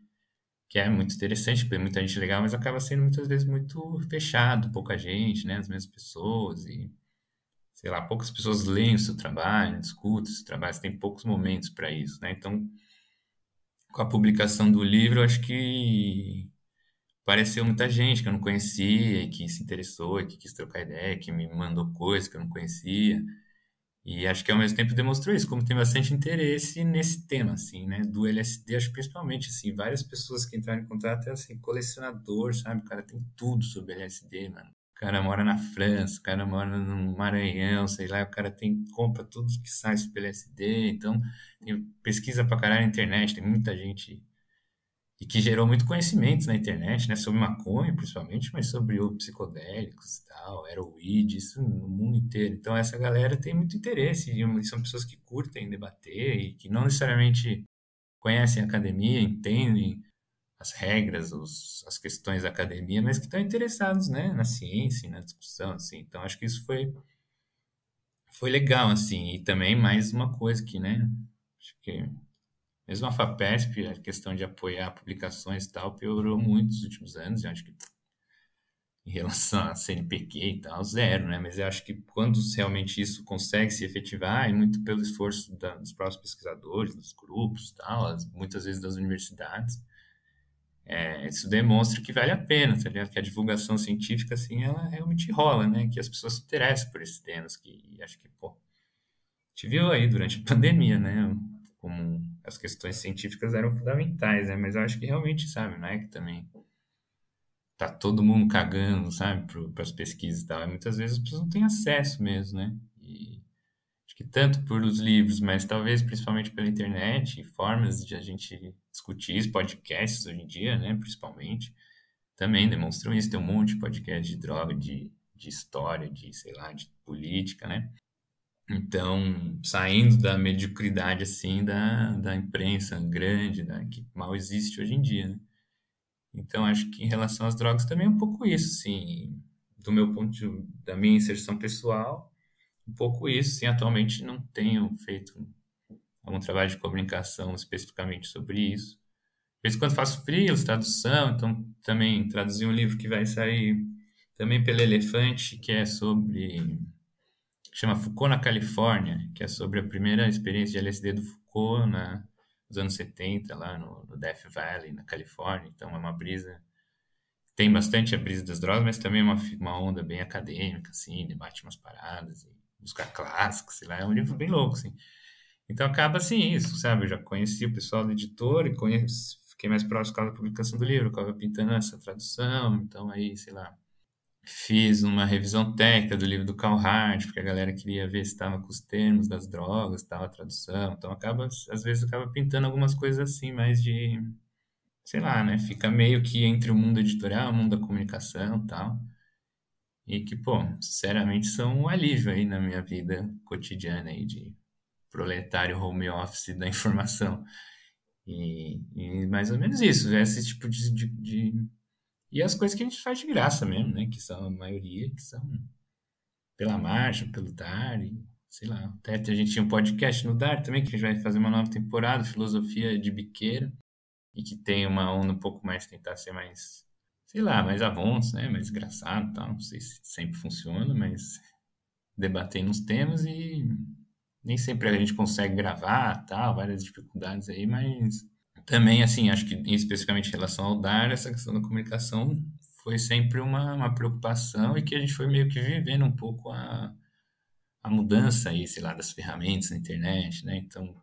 é muito interessante, porque muita gente legal, mas acaba sendo muitas vezes muito fechado, pouca gente, né, as mesmas pessoas e, sei lá, poucas pessoas leem o seu trabalho, discutem o seu trabalho, você tem poucos momentos para isso, né, então, com a publicação do livro, eu acho que apareceu muita gente que eu não conhecia, e que se interessou, e que quis trocar ideia, que me mandou coisas que eu não conhecia. E acho que ao mesmo tempo demonstrou isso, como tem bastante interesse nesse tema, assim, né? Do LSD, acho que principalmente, assim, várias pessoas que entraram em contato, é assim, colecionador, sabe? O cara tem tudo sobre LSD, mano. O cara mora na França, o cara mora no Maranhão, sei lá, o cara compra tudo que sai pelo LSD, então tem pesquisa pra caralho na internet, tem muita gente e que gerou muito conhecimento na internet, né, sobre maconha principalmente, mas sobre outros psicodélicos e tal, heroína, isso no mundo inteiro. Então essa galera tem muito interesse e são pessoas que curtem debater e que não necessariamente conhecem a academia, entendem as regras, as questões da academia, mas que estão interessados, né, na ciência, e na discussão, assim. Então acho que isso foi legal, assim. E também mais uma coisa que, né, acho que mesmo a FAPESP, a questão de apoiar publicações e tal, piorou muito nos últimos anos. Eu acho que em relação a CNPq e tal, zero, né? Mas eu acho que quando realmente isso consegue se efetivar, é muito pelo esforço dos próprios pesquisadores, dos grupos e tal, muitas vezes das universidades, isso demonstra que vale a pena, tá ligado? Que a divulgação científica, assim, ela realmente rola, né? Que as pessoas se interessam por esses temas, que acho que, pô, a gente viu aí durante a pandemia, né? Como as questões científicas eram fundamentais, né? Mas eu acho que realmente, sabe, não é que também tá todo mundo cagando, sabe, para as pesquisas e tal. E muitas vezes as pessoas não têm acesso mesmo, né? E acho que tanto por os livros, mas talvez principalmente pela internet e formas de a gente discutir isso, podcasts hoje em dia, né? Principalmente, também demonstram isso. Tem um monte de podcast de droga, de história, de, sei lá, de política, né? Então, saindo da mediocridade, assim, da imprensa grande, né, que mal existe hoje em dia, né? Então, acho que em relação às drogas também é um pouco isso, sim. Do meu ponto da minha inserção pessoal, um pouco isso, sim. Atualmente não tenho feito algum trabalho de comunicação especificamente sobre isso. De vez em quando faço freelas, tradução, então também traduzi um livro que vai sair também pela Elefante, que é sobre chama Foucault na Califórnia, que é sobre a primeira experiência de LSD do Foucault nos anos 70, lá no Death Valley, na Califórnia. Então é uma brisa, tem bastante a brisa das drogas, mas também uma onda bem acadêmica, assim, debate umas paradas, e buscar clássicos, sei lá, é um livro bem louco, assim. Então acaba assim isso, sabe? Eu já conheci o pessoal do editor e fiquei mais próximo por causa da publicação do livro, acaba pintando essa tradução, então aí, sei lá, fiz uma revisão técnica do livro do Carl Hart, porque a galera queria ver se estava com os termos das drogas, estava a tradução. Então às vezes acaba pintando algumas coisas assim, mais de, sei lá, né? Fica meio que entre o mundo editorial, o mundo da comunicação, e tal. E que, pô, sinceramente são um alívio aí na minha vida cotidiana aí de proletário home office da informação. E mais ou menos isso, esse tipo e as coisas que a gente faz de graça mesmo, né? Que são a maioria, que são pela marcha, pelo Dar, e, sei lá. Até a gente tinha um podcast no Dar também, que a gente vai fazer uma nova temporada, Filosofia de Biqueira, e que tem uma onda um pouco mais, tentar ser mais, sei lá, mais avontes, né? Mais engraçado e tal. Não sei se sempre funciona, mas debatendo uns temas e nem sempre a gente consegue gravar, tal, várias dificuldades aí, mas também, assim, acho que especificamente em relação ao Dar, essa questão da comunicação foi sempre uma preocupação e que a gente foi meio que vivendo um pouco a mudança aí, sei lá, das ferramentas na internet, né? Então,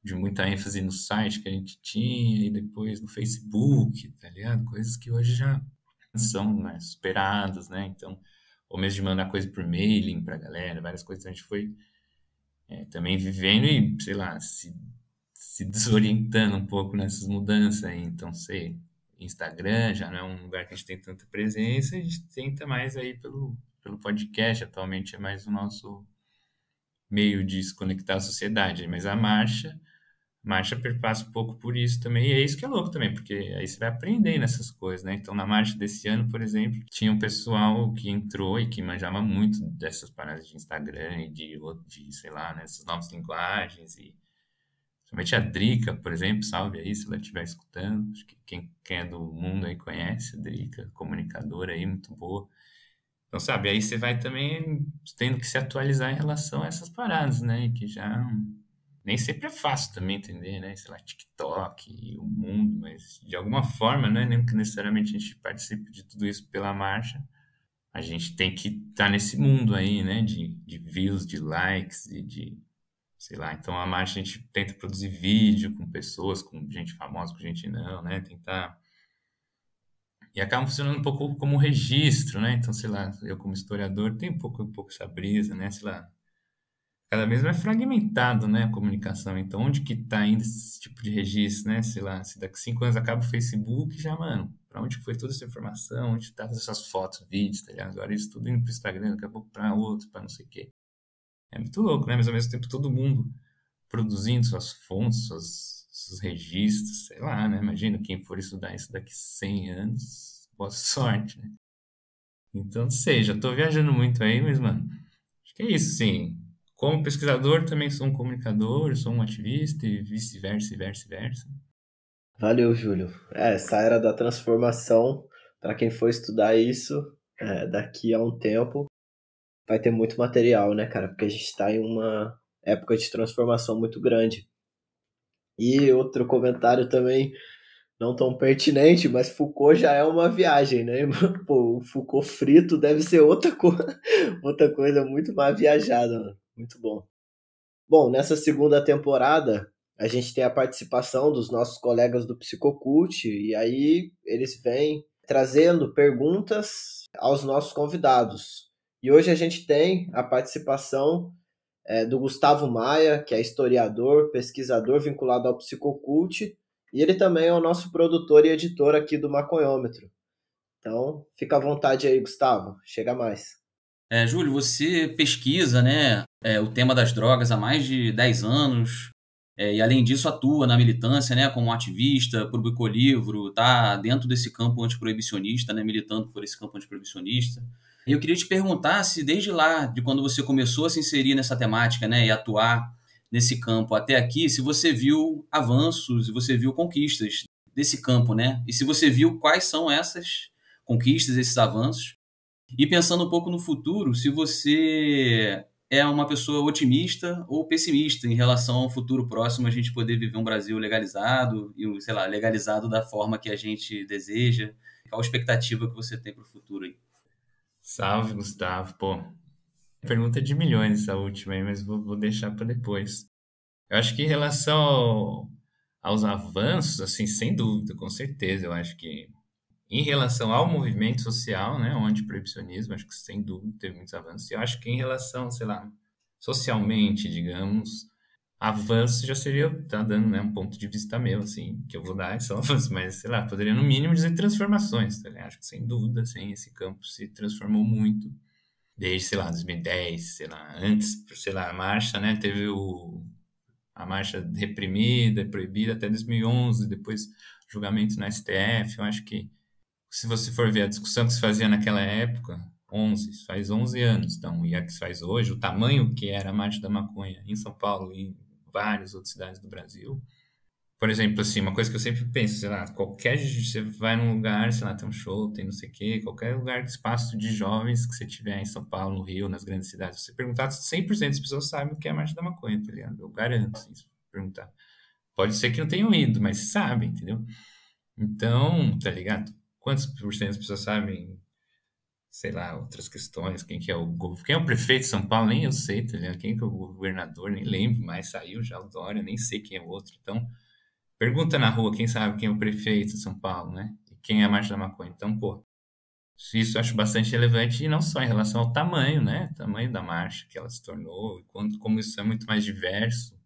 de muita ênfase no site que a gente tinha e depois no Facebook, tá ligado? Coisas que hoje já são, né, superadas, né? Então, ou mesmo de mandar coisa por mailing pra galera, várias coisas a gente foi também vivendo e, sei lá, se desorientando um pouco nessas mudanças aí. Então, sei, Instagram já não é um lugar que a gente tem tanta presença, a gente tenta mais aí pelo podcast, atualmente é mais o nosso meio de se conectar à sociedade, mas a marcha perpassa um pouco por isso também, e é isso que é louco também, porque aí você vai aprendendo essas coisas, né? Então, na marcha desse ano, por exemplo, tinha um pessoal que entrou e que manjava muito dessas paradas de Instagram e de sei lá, né, essas novas linguagens e principalmente a Drica, por exemplo, salve aí se ela estiver escutando. Acho que quem é do mundo aí conhece a Drica, comunicadora aí, muito boa. Então, sabe, aí você vai também tendo que se atualizar em relação a essas paradas, né? Que já nem sempre é fácil também entender, né? Sei lá, TikTok e o mundo, mas de alguma forma, né? Nem que necessariamente a gente participe de tudo isso pela marcha, a gente tem que estar nesse mundo aí, né? De views, de likes e de sei lá, então a marcha a gente tenta produzir vídeo com pessoas, com gente famosa, com gente não, né? Tentar e acabam funcionando um pouco como registro, né? Então, sei lá, eu como historiador tenho um pouco essa brisa, né? Sei lá, cada vez mais fragmentado, né, a comunicação. Então, onde que está indo esse tipo de registro, né? Sei lá, se daqui 5 anos acaba o Facebook, já, mano, para onde foi toda essa informação? Onde tá todas essas fotos, vídeos, tá ligado? Agora isso tudo indo pro Instagram, daqui a pouco para outro, para não sei o quê. É muito louco, né? Mas ao mesmo tempo todo mundo produzindo suas fontes, seus registros, sei lá, né? Imagina quem for estudar isso daqui 100 anos, boa sorte, né? Então, não sei, já tô viajando muito aí, mas, mano, acho que é isso, sim. Como pesquisador, também sou um comunicador, sou um ativista e vice-versa, e vice-versa. Valeu, Júlio. Essa era da transformação, para quem for estudar isso, daqui a um tempo, vai ter muito material, né, cara? Porque a gente está em uma época de transformação muito grande. E outro comentário também, não tão pertinente, mas Foucault já é uma viagem, né? Pô, o Foucault frito deve ser outra coisa muito mais viajada, mano. Muito bom. Bom, nessa segunda temporada, a gente tem a participação dos nossos colegas do Psicocult, e aí eles vêm trazendo perguntas aos nossos convidados. E hoje a gente tem a participação do Gustavo Maia, que é historiador, pesquisador vinculado ao Psicocult, e ele também é o nosso produtor e editor aqui do Maconhômetro. Então, fica à vontade aí, Gustavo. Chega mais. Júlio, você pesquisa, né, o tema das drogas há mais de 10 anos, e além disso atua na militância, né, como ativista, publicou livro, tá dentro desse campo antiproibicionista, né, militando por esse campo antiproibicionista. E eu queria te perguntar se desde lá, de quando você começou a se inserir nessa temática, né, e atuar nesse campo até aqui, se você viu avanços, se você viu conquistas desse campo, né, e se você viu quais são essas conquistas, esses avanços. E pensando um pouco no futuro, se você é uma pessoa otimista ou pessimista em relação ao futuro próximo, a gente poder viver um Brasil legalizado e, sei lá, legalizado da forma que a gente deseja. Qual a expectativa que você tem para o futuro aí? Salve, Gustavo. Pô, pergunta de milhões essa última aí, mas vou deixar para depois. Eu acho que em relação aos avanços, assim, sem dúvida, com certeza, eu acho que em relação ao movimento social, né, o antiproibicionismo, acho que sem dúvida teve muitos avanços. E eu acho que em relação, sei lá, socialmente, digamos, avanço já seria, tá dando, né, um ponto de vista meu, assim, que eu vou dar são avanços, mas, sei lá, poderia no mínimo dizer transformações, tá ligado? Acho que sem dúvida, assim, esse campo se transformou muito desde, sei lá, 2010, sei lá, antes, sei lá, a marcha, né, teve a marcha reprimida, proibida até 2011, depois julgamento na STF, eu acho que se você for ver a discussão que se fazia naquela época, faz 11 anos, então, e a que se faz hoje, o tamanho que era a Marcha da Maconha em São Paulo e em várias outras cidades do Brasil. Por exemplo, assim, uma coisa que eu sempre penso, sei lá, você vai num lugar, sei lá, tem um show, tem não sei o quê, qualquer lugar de espaço de jovens que você tiver em São Paulo, no Rio, nas grandes cidades, se você perguntar, 100% das pessoas sabem o que é a Marcha da Maconha, tá ligado? Eu garanto, assim, se perguntar. Pode ser que não tenham ido, mas sabem, entendeu? Então, tá ligado? Quantos por cento das pessoas sabem, sei lá, outras questões, quem é o prefeito de São Paulo, nem eu sei, tá ligado? Quem que é o governador, nem lembro mais, saiu já o Dória, nem sei quem é o outro. Então, pergunta na rua quem sabe quem é o prefeito de São Paulo, né? E quem é a Marcha da Maconha. Então, pô, isso eu acho bastante relevante e não só em relação ao tamanho, né? O tamanho da marcha que ela se tornou, e como isso é muito mais diverso.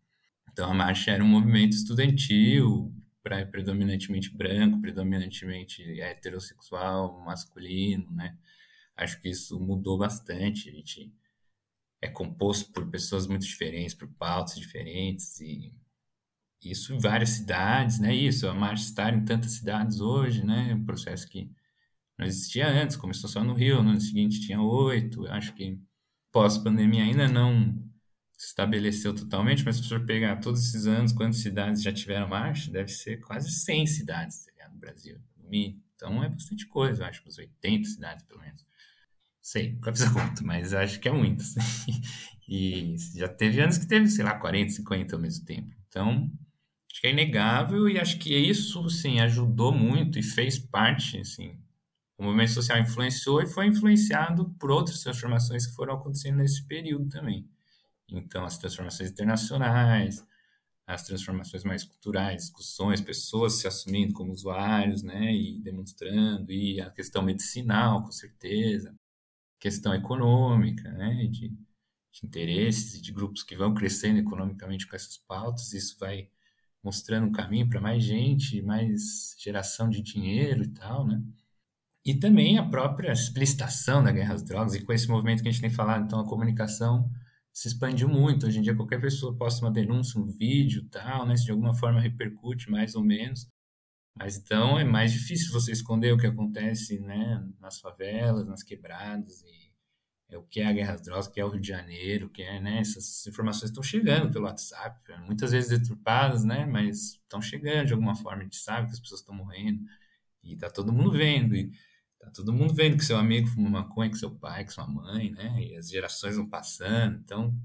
Então, a marcha era um movimento estudantil, predominantemente branco, predominantemente heterossexual, masculino, né? Acho que isso mudou bastante. A gente é composto por pessoas muito diferentes, por pautas diferentes, e isso em várias cidades, né? Isso, a marcha estar em tantas cidades hoje, né? Um processo que não existia antes, começou só no Rio, no ano seguinte tinha 8. Acho que pós-pandemia ainda não se estabeleceu totalmente, mas se você pegar todos esses anos, quantas cidades já tiveram marcha, deve ser quase 100 cidades, tá ligado, no Brasil, no mínimo. Então é bastante coisa, eu acho, uns 80 cidades, pelo menos. Sei, nunca fiz a conta, mas acho que é muito. E já teve anos que teve, sei lá, 40, 50 ao mesmo tempo. Então, acho que é inegável e acho que isso, sim, ajudou muito e fez parte, assim, o movimento social influenciou e foi influenciado por outras transformações que foram acontecendo nesse período também. Então, as transformações internacionais, as transformações mais culturais, discussões, pessoas se assumindo como usuários, né, e demonstrando, e a questão medicinal, com certeza, questão econômica, né, de interesses e de grupos que vão crescendo economicamente com essas pautas, isso vai mostrando um caminho para mais gente, mais geração de dinheiro e tal, né? E também a própria explicitação da guerra às drogas, e com esse movimento que a gente tem falado, então a comunicação se expandiu muito. Hoje em dia qualquer pessoa posta uma denúncia, um vídeo e tal, né? Se de alguma forma repercute mais ou menos. Mas então é mais difícil você esconder o que acontece, né, nas favelas, nas quebradas, e o que é a guerra às drogas, o que é o Rio de Janeiro, o que é, né, essas informações estão chegando pelo WhatsApp, muitas vezes deturpadas, né, mas estão chegando de alguma forma, a gente sabe que as pessoas estão morrendo, e tá todo mundo vendo, que seu amigo fuma maconha, que seu pai, que sua mãe, né, e as gerações vão passando, então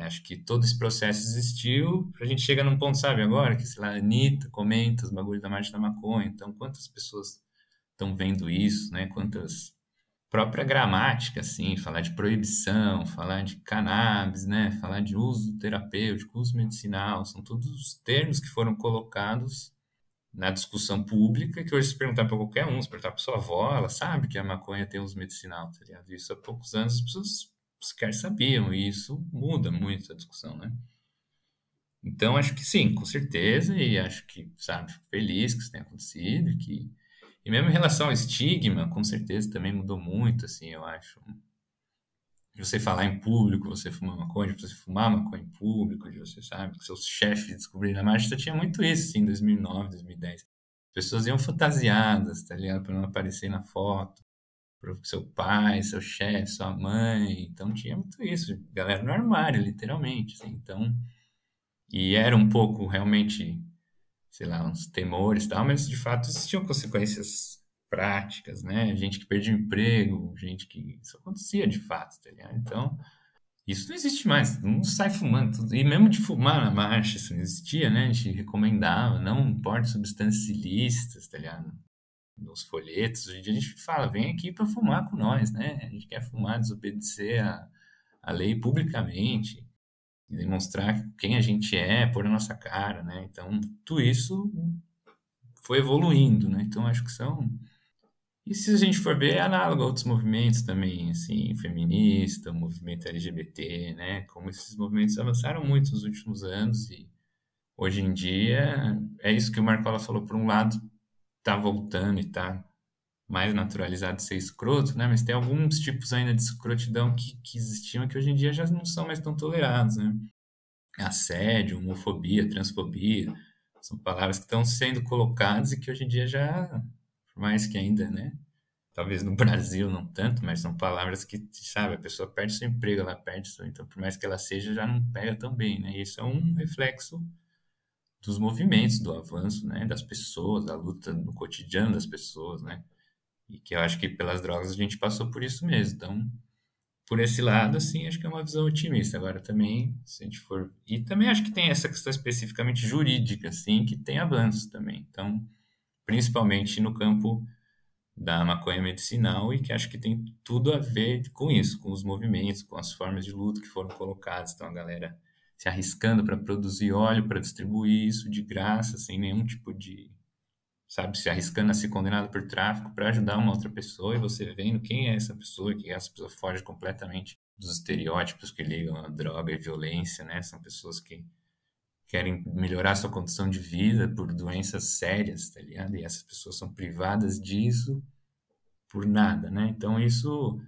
acho que todo esse processo existiu, a gente chega num ponto, sabe, agora, que, sei lá, a Anitta comenta os bagulhos da marcha da maconha, então quantas pessoas estão vendo isso, né, quantas própria gramática, assim, falar de proibição, falar de cannabis, né, falar de uso terapêutico, uso medicinal, são todos os termos que foram colocados na discussão pública, que hoje se perguntar para qualquer um, se perguntar para sua avó, ela sabe que a maconha tem uso medicinal, tá ligado? Isso há poucos anos as pessoas sequer sabiam, e isso muda muito a discussão, né? Então, acho que sim, com certeza, e acho que, sabe, fico feliz que isso tenha acontecido, e mesmo em relação ao estigma, com certeza também mudou muito, assim, eu acho. De você falar em público, você fumar maconha, de você fumar maconha em público, de você, sabe, que seus chefes descobriram a marcha, tinha muito isso, assim, em 2009, 2010. As pessoas iam fantasiadas, tá ligado? Para não aparecer na foto, pro seu pai, seu chefe, sua mãe, então tinha muito isso, galera no armário, literalmente, assim, então... E era um pouco, realmente, sei lá, uns temores e tal, mas de fato existiam consequências práticas, né? Gente que perdia o emprego, gente que... Isso acontecia de fato, tá ligado? Então, isso não existe mais, todo mundo sai fumando. E mesmo de fumar na marcha, isso não existia, né? A gente recomendava, não porte substâncias ilícitas, tá ligado? Nos folhetos, hoje em dia a gente fala, vem aqui para fumar com nós, né? A gente quer fumar, desobedecer a lei publicamente, e demonstrar quem a gente é, pôr a nossa cara, né? Então, tudo isso foi evoluindo, né? Então, acho que são... E se a gente for ver, é análogo a outros movimentos também, assim, feminista, o movimento LGBT, né? Como esses movimentos avançaram muito nos últimos anos e hoje em dia é isso que o Marcola falou, por um lado, tá voltando e tá mais naturalizado de ser escroto, né? Mas tem alguns tipos ainda de escrotidão que existiam e que hoje em dia já não são mais tão tolerados, né? Assédio, homofobia, transfobia, são palavras que estão sendo colocadas e que hoje em dia já, por mais que ainda, né? Talvez no Brasil não tanto, mas são palavras que, sabe, a pessoa perde seu emprego, ela perde seu, então por mais que ela seja, já não pega tão bem, né? E isso é um reflexo dos movimentos, do avanço, né? Das pessoas, da luta no cotidiano das pessoas, né? E que eu acho que pelas drogas a gente passou por isso mesmo, então por esse lado, assim, acho que é uma visão otimista. Agora também, se a gente for... E também acho que tem essa questão especificamente jurídica, assim, que tem avanços também. Então, principalmente no campo da maconha medicinal e que acho que tem tudo a ver com isso, com os movimentos, com as formas de luta que foram colocadas. Então, a galera se arriscando para produzir óleo, para distribuir isso de graça, sem nenhum tipo de... Sabe, se arriscando a ser condenado por tráfico para ajudar uma outra pessoa e você vendo quem é essa pessoa, que essa pessoa foge completamente dos estereótipos que ligam a droga e violência, né? São pessoas que querem melhorar sua condição de vida por doenças sérias, tá ligado? E essas pessoas são privadas disso por nada, né? Então isso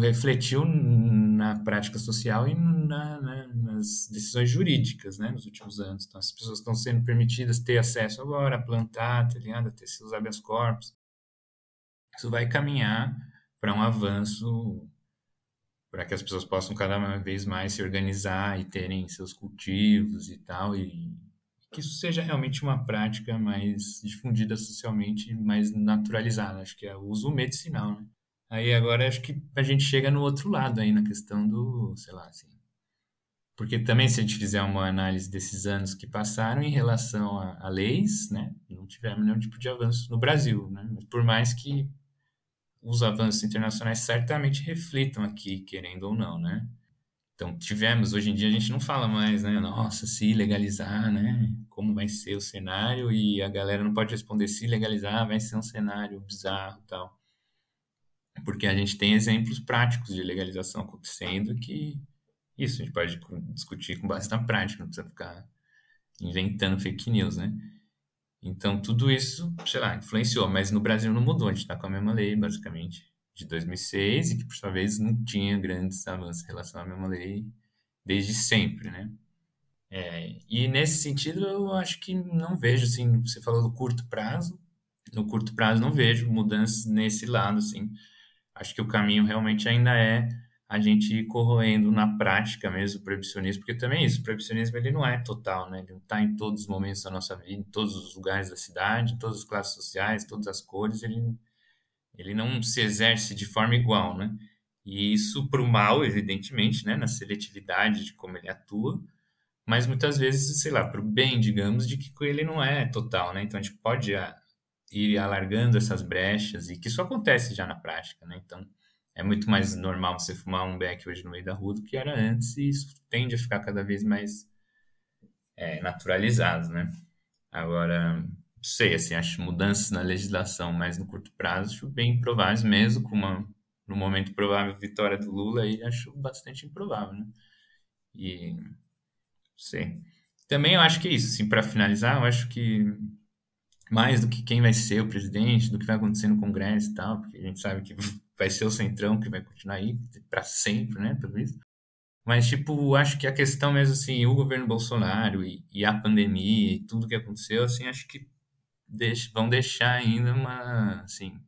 refletiu na prática social e nas decisões jurídicas, né, nos últimos anos. Então, as pessoas estão sendo permitidas ter acesso agora a plantar, tá ligado? A ter seus habeas corpus. Isso vai caminhar para um avanço, para que as pessoas possam cada vez mais se organizar e terem seus cultivos e tal, e que isso seja realmente uma prática mais difundida socialmente, mais naturalizada. Acho que é o uso medicinal, né? Aí agora acho que a gente chega no outro lado aí, na questão do, sei lá, assim. Porque também se a gente fizer uma análise desses anos que passaram em relação a leis, né, não tivemos nenhum tipo de avanço no Brasil, né? Mas por mais que os avanços internacionais certamente reflitam aqui, querendo ou não, né? Então, hoje em dia a gente não fala mais, né? Nossa, se legalizar, né? Como vai ser o cenário? E a galera não pode responder se legalizar, vai ser um cenário bizarro e tal. Porque a gente tem exemplos práticos de legalização acontecendo que isso a gente pode discutir com base na prática, não precisa ficar inventando fake news, né? Então, tudo isso, sei lá, influenciou, mas no Brasil não mudou, a gente está com a mesma lei, basicamente, de 2006, e que, por sua vez, não tinha grandes avanços em relação à mesma lei desde sempre, né? E nesse sentido, eu acho que não vejo, assim, você falou do curto prazo, no curto prazo não vejo mudanças nesse lado, assim. Acho que o caminho realmente ainda é a gente ir corroendo na prática mesmo o proibicionismo, porque também isso, o proibicionismo ele não é total, né? Ele não está em todos os momentos da nossa vida, em todos os lugares da cidade, em todas as classes sociais, todas as cores, ele não se exerce de forma igual, né? E isso para o mal, evidentemente, né? Na seletividade de como ele atua, mas muitas vezes, sei lá, para o bem, digamos, de que ele não é total, né? Então a gente pode ir alargando essas brechas e que isso acontece já na prática, né? Então é muito mais normal você fumar um beck hoje no meio da rua do que era antes e isso tende a ficar cada vez mais naturalizado, né? Agora, não sei, assim, acho mudanças na legislação, mas no curto prazo acho bem improváveis, mesmo com no momento provável vitória do Lula, aí acho bastante improvável, né? E, não sei. Também eu acho que é isso, assim, para finalizar, eu acho que mais do que quem vai ser o presidente, do que vai acontecer no Congresso e tal, porque a gente sabe que vai ser o Centrão que vai continuar aí para sempre, né, pelo visto. Mas, tipo, acho que a questão mesmo, assim, o governo Bolsonaro e a pandemia e tudo que aconteceu, assim, acho que vão deixar ainda assim,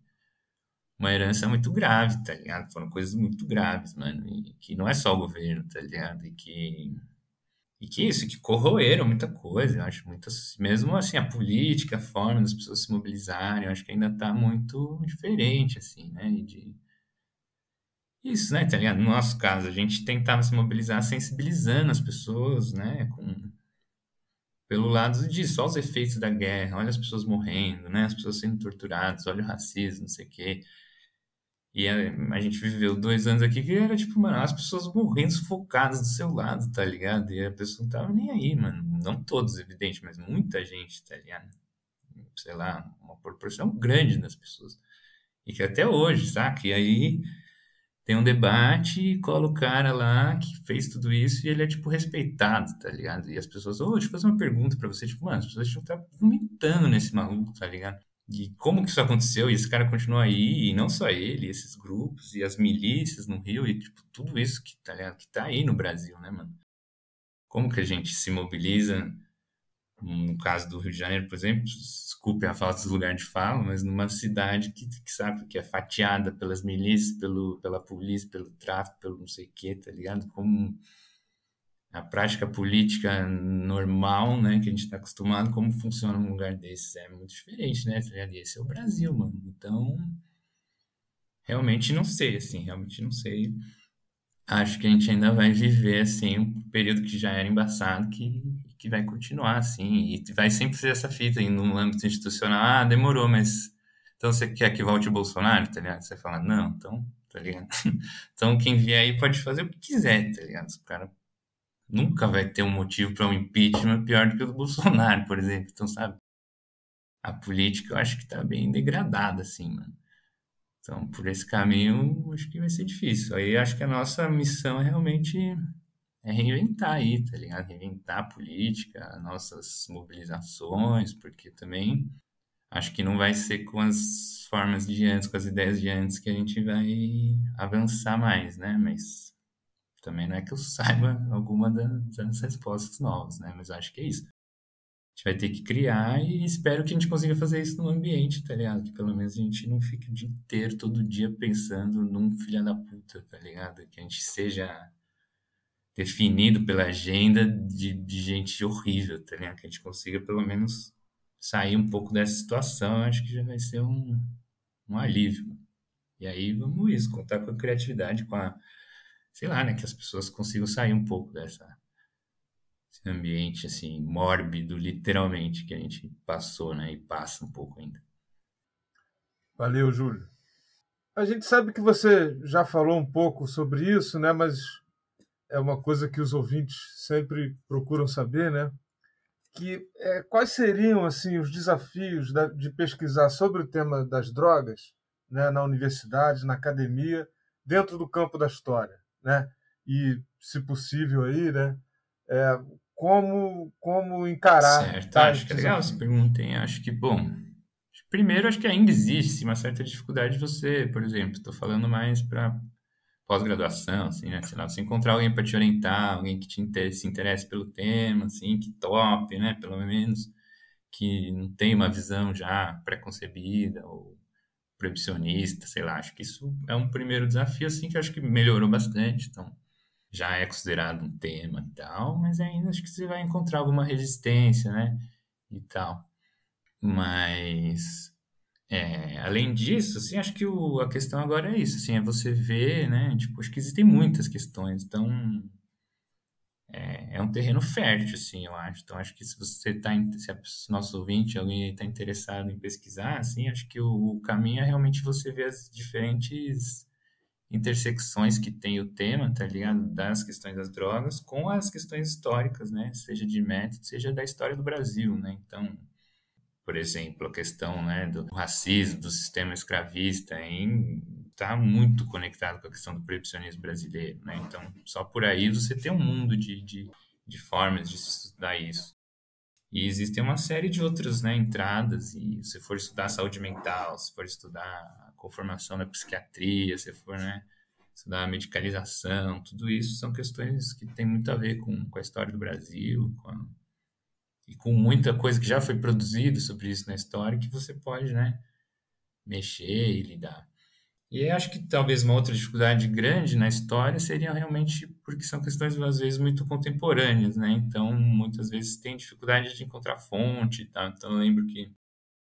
uma herança muito grave, tá ligado? Foram coisas muito graves, mano, e que não é só o governo, tá ligado? E que isso, que corroeram muita coisa, eu acho muitas, mesmo assim, a política, a forma das pessoas se mobilizarem, eu acho que ainda tá muito diferente, assim, né, isso, né, tá ligado? No nosso caso, a gente tentava se mobilizar sensibilizando as pessoas, né, pelo lado disso, olha os efeitos da guerra, olha as pessoas morrendo, né, as pessoas sendo torturadas, olha o racismo, não sei o quê. E a gente viveu 2 anos aqui que era tipo, mano, as pessoas morrendo sufocadas do seu lado, tá ligado? E a pessoa não tava nem aí, mano. Não todos, evidente, mas muita gente, tá ligado? Sei lá, uma proporção grande das pessoas. E que até hoje, saca? E aí tem um debate e cola o cara lá que fez tudo isso e ele é, tipo, respeitado, tá ligado? E as pessoas, deixa eu fazer uma pergunta pra você, tipo, mano, as pessoas estão vomitando nesse maluco, tá ligado? E como que isso aconteceu? E esse cara continua aí, e não só ele, esses grupos e as milícias no Rio, e tipo, tudo isso que, tá ligado? Que tá aí no Brasil, né, mano? Como que a gente se mobiliza, no caso do Rio de Janeiro, por exemplo, desculpe a falta de lugar de fala, mas numa cidade que sabe, que é fatiada pelas milícias, pela polícia, pelo tráfico, pelo não sei o quê, tá ligado? Como a prática política normal, né, que a gente está acostumado, como funciona num lugar desses, é muito diferente, né, tá ligado? E esse é o Brasil, mano. Então, realmente não sei, assim, realmente não sei. Acho que a gente ainda vai viver, assim, um período que já era embaçado, que vai continuar, assim, e vai sempre ser essa fita aí no âmbito institucional. Ah, demorou, mas então você quer que volte o Bolsonaro, tá ligado? Você fala, não, então, tá ligado? Então quem vier aí pode fazer o que quiser, tá ligado? O cara nunca vai ter um motivo para um impeachment pior do que o do Bolsonaro, por exemplo. Então, sabe, a política eu acho que tá bem degradada, assim, mano. Então, por esse caminho, acho que vai ser difícil. Aí acho que a nossa missão é realmente reinventar aí, tá ligado? Reinventar a política, nossas mobilizações, porque também acho que não vai ser com as formas de antes, com as ideias de antes que a gente vai avançar mais, né? Mas também não é que eu saiba alguma das respostas novas, né? Mas acho que é isso. A gente vai ter que criar e espero que a gente consiga fazer isso no ambiente, tá ligado? Que pelo menos a gente não fique o dia inteiro, todo dia pensando num filho da puta, tá ligado? Que a gente seja definido pela agenda de gente horrível, tá ligado? Que a gente consiga pelo menos sair um pouco dessa situação, acho que já vai ser um alívio. E aí vamos isso, contar com a criatividade, sei lá, né? Que as pessoas consigam sair um pouco esse ambiente assim mórbido, literalmente, que a gente passou, né, e passa um pouco ainda. Valeu, Júlio. A gente sabe que você já falou um pouco sobre isso, né, mas é uma coisa que os ouvintes sempre procuram saber, né? Quais seriam assim os desafios de pesquisar sobre o tema das drogas, né, na universidade, na academia, dentro do campo da história, né? E, se possível, aí, né, como encarar Certo, tais acho que é legal essa desafios? pergunta, hein? Acho que, bom, primeiro, acho que ainda existe uma certa dificuldade de você, por exemplo, estou falando mais para pós-graduação, assim, né? Sei lá, você encontrar alguém para te orientar, alguém que se interesse pelo tema, assim, que tope, né? Pelo menos, que não tem uma visão já pré-concebida ou proibicionista, sei lá. Acho que isso é um primeiro desafio, assim, que eu acho que melhorou bastante. Então, já é considerado um tema e tal, mas ainda acho que você vai encontrar alguma resistência, né? E tal. Mas além disso, assim, acho que a questão agora é isso, assim, é você ver, né? Tipo, acho que existem muitas questões, então é um terreno fértil, assim, eu acho. Então, acho que se você tá, se é nosso ouvinte, alguém está interessado em pesquisar, assim, acho que o caminho é realmente você ver as diferentes intersecções que tem o tema, tá ligado? Das questões das drogas com as questões históricas, né? Seja de método, seja da história do Brasil, né? Então, por exemplo, a questão, né, do racismo, do sistema escravista, está muito conectado com a questão do proibicionismo brasileiro, né? Então, só por aí você tem um mundo de formas de se estudar isso. E existem uma série de outras, né, entradas, e se for estudar saúde mental, se for estudar a conformação da psiquiatria, se for, né, estudar a medicalização, tudo isso são questões que têm muito a ver com a história do Brasil, e com muita coisa que já foi produzido sobre isso na história que você pode, né, mexer e lidar. E eu acho que talvez uma outra dificuldade grande na história seria realmente porque são questões às vezes muito contemporâneas, né? Então, muitas vezes tem dificuldade de encontrar fonte e tal. Então, eu lembro que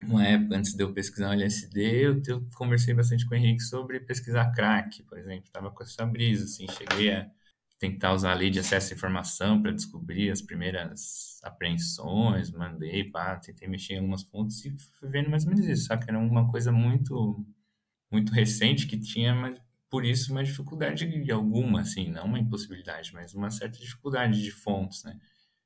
uma época antes de eu pesquisar o LSD, eu conversei bastante com o Henrique sobre pesquisar crack, por exemplo. Estava com essa brisa, assim, cheguei a tentar usar a lei de acesso à informação para descobrir as primeiras apreensões, mandei, pá, tentei mexer em algumas fontes e fui vendo mais ou menos isso, sabe? Que era uma coisa muito recente que tinha, mas por isso uma dificuldade alguma, assim, não uma impossibilidade, mas uma certa dificuldade de fontes, né?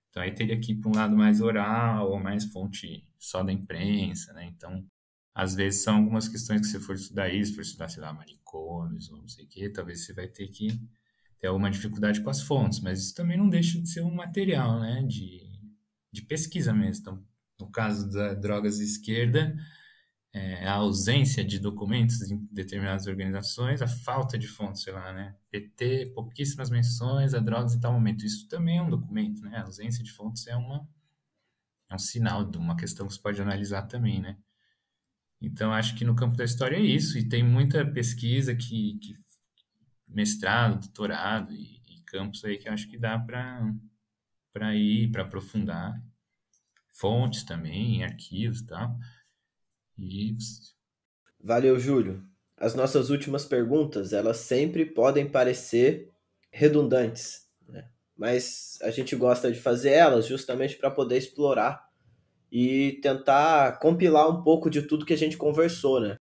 Então aí teria que ir para um lado mais oral ou mais fonte só da imprensa, né? Então, às vezes são algumas questões que se for estudar isso, for estudar, sei lá, manicômios ou não sei o quê, talvez você vai ter que ter alguma dificuldade com as fontes, mas isso também não deixa de ser um material, né, de pesquisa mesmo. Então, no caso da drogas de esquerda, a ausência de documentos em determinadas organizações, a falta de fontes, sei lá, né? PT, pouquíssimas menções a drogas em tal momento. Isso também é um documento, né? A ausência de fontes é um sinal de uma questão que você pode analisar também, né? Então, acho que no campo da história é isso, e tem muita pesquisa que mestrado, doutorado e campos aí que eu acho que dá para ir, para aprofundar. Fontes também, arquivos e tal. E Valeu, Júlio. As nossas últimas perguntas, elas sempre podem parecer redundantes, né? Mas a gente gosta de fazer elas justamente para poder explorar e tentar compilar um pouco de tudo que a gente conversou, né?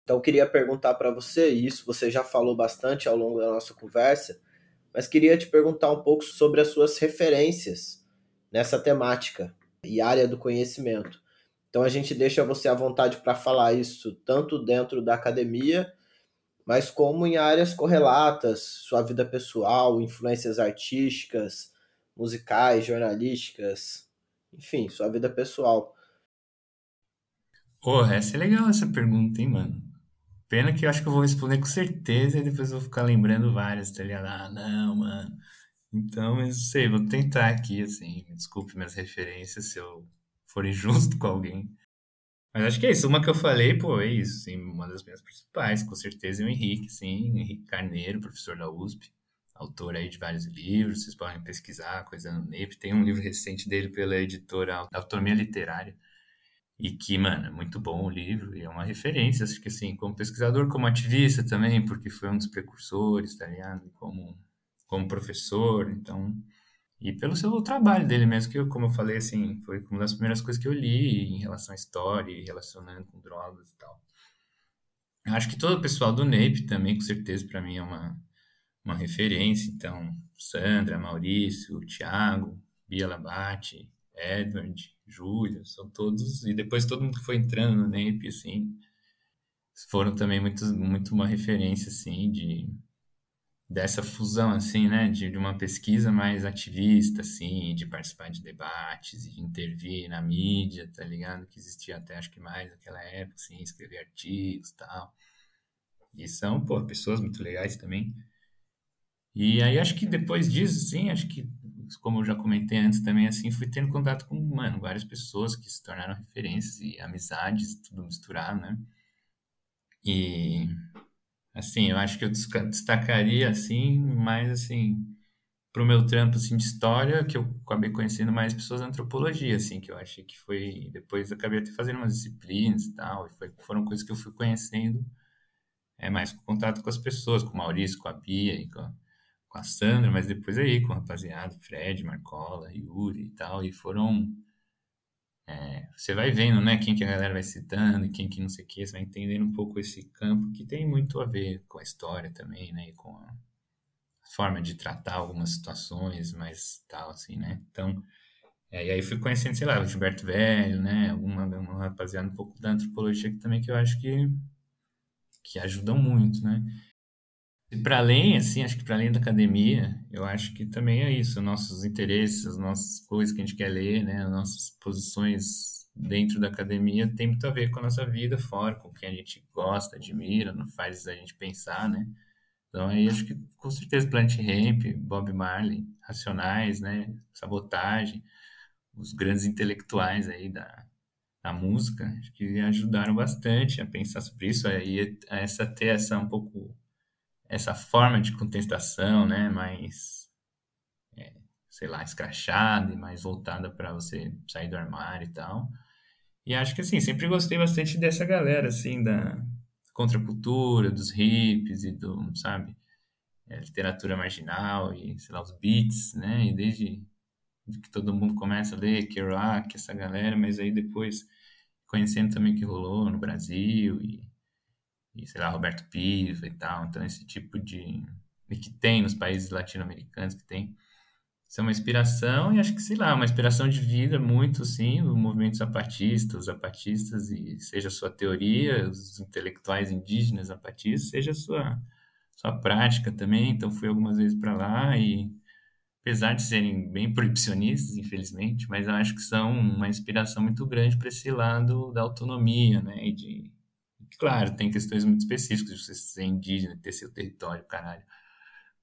Então, eu queria perguntar para você, e isso você já falou bastante ao longo da nossa conversa, mas queria te perguntar um pouco sobre as suas referências nessa temática e área do conhecimento. Então, a gente deixa você à vontade para falar isso tanto dentro da academia, mas como em áreas correlatas, sua vida pessoal, influências artísticas, musicais, jornalísticas, enfim, sua vida pessoal. porra, essa é legal essa pergunta, hein, mano? Pena que eu acho que eu vou responder com certeza e depois eu vou ficar lembrando várias, tá ligado? Ah, não, mano. Então, eu não sei, vou tentar aqui, assim. Me desculpe minhas referências se eu for injusto com alguém. Mas acho que é isso. Uma que eu falei, pô, é isso, assim, uma das minhas principais, com certeza, é o Henrique, sim. Henrique Carneiro, professor da USP. Autor aí de vários livros, vocês podem pesquisar, coisa no NEP. Tem um livro recente dele pela editora Autonomia Literária. E que, mano, é muito bom o livro e é uma referência, acho que assim, como pesquisador, como ativista também, porque foi um dos precursores, tá ligado? Como professor, então. E pelo seu trabalho dele mesmo, que, como eu falei, assim, foi uma das primeiras coisas que eu li em relação à história e relacionando com drogas e tal. Eu acho que todo o pessoal do NAPE também, com certeza, para mim é uma referência. Então, Sandra, Maurício, Thiago, Bia Labate, Edward, Júlia, são todos, e depois todo mundo que foi entrando no NEP, assim, foram também muito uma referência, assim, dessa fusão, assim, né, de uma pesquisa mais ativista, assim, de participar de debates, de intervir na mídia, tá ligado? Que existia até, acho que mais naquela época, assim, escrever artigos e tal. E são, pô, pessoas muito legais também. E aí acho que depois disso, assim, acho que, como eu já comentei antes também, assim, fui tendo contato com, mano, várias pessoas que se tornaram referências e amizades, tudo misturado, né? E, assim, eu acho que eu destacaria, assim, mais, assim, pro meu trampo, assim, de história, que eu acabei conhecendo mais pessoas da antropologia, assim, que eu achei que foi... Depois eu acabei até fazendo umas disciplinas e tal, e foram coisas que eu fui conhecendo, mais com contato com as pessoas, com o Maurício, com a Bia e com a Sandra, mas depois aí com o rapaziada, Fred, Marcola, Yuri e tal, e foram... Você vai vendo, né, quem que a galera vai citando, e quem que não sei o que, você vai entendendo um pouco esse campo que tem muito a ver com a história também, né, e com a forma de tratar algumas situações, mas tal, assim, né, então... e aí fui conhecendo, sei lá, o Gilberto Velho, né, uma rapaziada um pouco da antropologia que também que eu acho que ajudam muito, né. E para além, assim, acho que para além da academia, eu acho que também é isso, nossos interesses, as nossas coisas que a gente quer ler, né, as nossas posições dentro da academia tem muito a ver com a nossa vida fora, com quem a gente gosta, admira, não faz a gente pensar, né? Então aí acho que com certeza Planet Hemp, Bob Marley, Racionais, né, Sabotagem, os grandes intelectuais aí da música, acho que ajudaram bastante a pensar sobre isso, aí ter essa um pouco essa forma de contestação, né, mais, sei lá, escrachada e mais voltada para você sair do armário e tal. E acho que, assim, sempre gostei bastante dessa galera, assim, da contracultura, dos hippies e do, sabe, literatura marginal e, sei lá, os beats, né, e desde que todo mundo começa a ler Kerouac, essa galera, mas aí depois conhecendo também o que rolou no Brasil e sei lá, Roberto Piva e tal. Então, esse tipo de... E que tem nos países latino-americanos, que tem... Isso é uma inspiração e acho que, sei lá, uma inspiração de vida muito, sim, o movimento zapatista, os zapatistas, e seja a sua teoria, os intelectuais indígenas zapatistas, seja a sua prática também. Então, fui algumas vezes para lá e, apesar de serem bem proibicionistas, infelizmente, mas eu acho que são uma inspiração muito grande para esse lado da autonomia, né, e de... Claro, tem questões muito específicas de você ser indígena, ter seu território, caralho.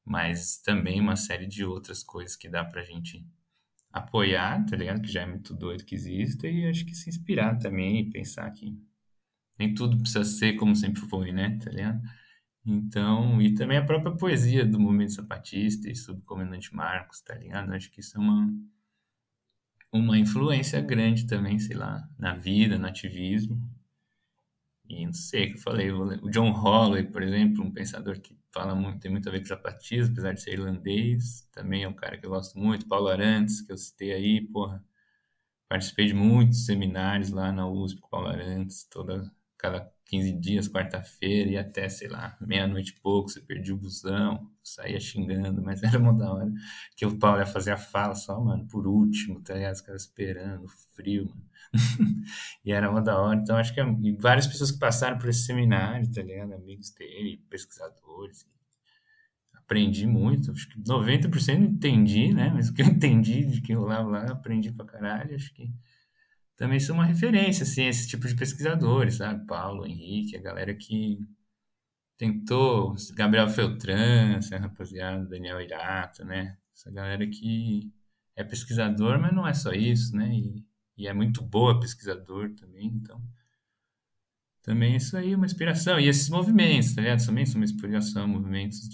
Mas também uma série de outras coisas que dá pra gente apoiar, tá ligado? Que já é muito doido que exista e acho que se inspirar também e pensar que nem tudo precisa ser como sempre foi, né? Tá ligado? Então, e também a própria poesia do movimento zapatista e subcomandante Marcos, tá ligado? Acho que isso é uma influência grande também, sei lá, na vida, no ativismo. E não sei o que eu falei, o John Holloway, por exemplo, um pensador que fala muito, tem muito a ver com zapatismo, apesar de ser irlandês, também é um cara que eu gosto muito. Paulo Arantes, que eu citei aí, porra, participei de muitos seminários lá na USP com o Paulo Arantes, cada 15 dias, quarta-feira, e até, sei lá, meia-noite e pouco, você perdia o busão, saía xingando, mas era uma da hora, que o Paulo ia fazer a fala só, mano, por último, tá ligado? Os caras esperando, frio, mano. E era uma da hora. Então, acho que e várias pessoas que passaram por esse seminário, tá ligado? Amigos dele, pesquisadores. Aprendi muito. Acho que 90% não entendi, né? Mas o que eu entendi de que eu lá, aprendi pra caralho. Acho que também são uma referência, assim, esse tipo de pesquisadores, sabe? Paulo, Henrique, a galera que tentou, Gabriel Feltran, essa rapaziada, Daniel Irato, né? Essa galera que é pesquisador, mas não é só isso, né? E é muito boa pesquisador também, então também isso aí é uma inspiração. E esses movimentos, tá ligado? Também são uma inspiração, movimentos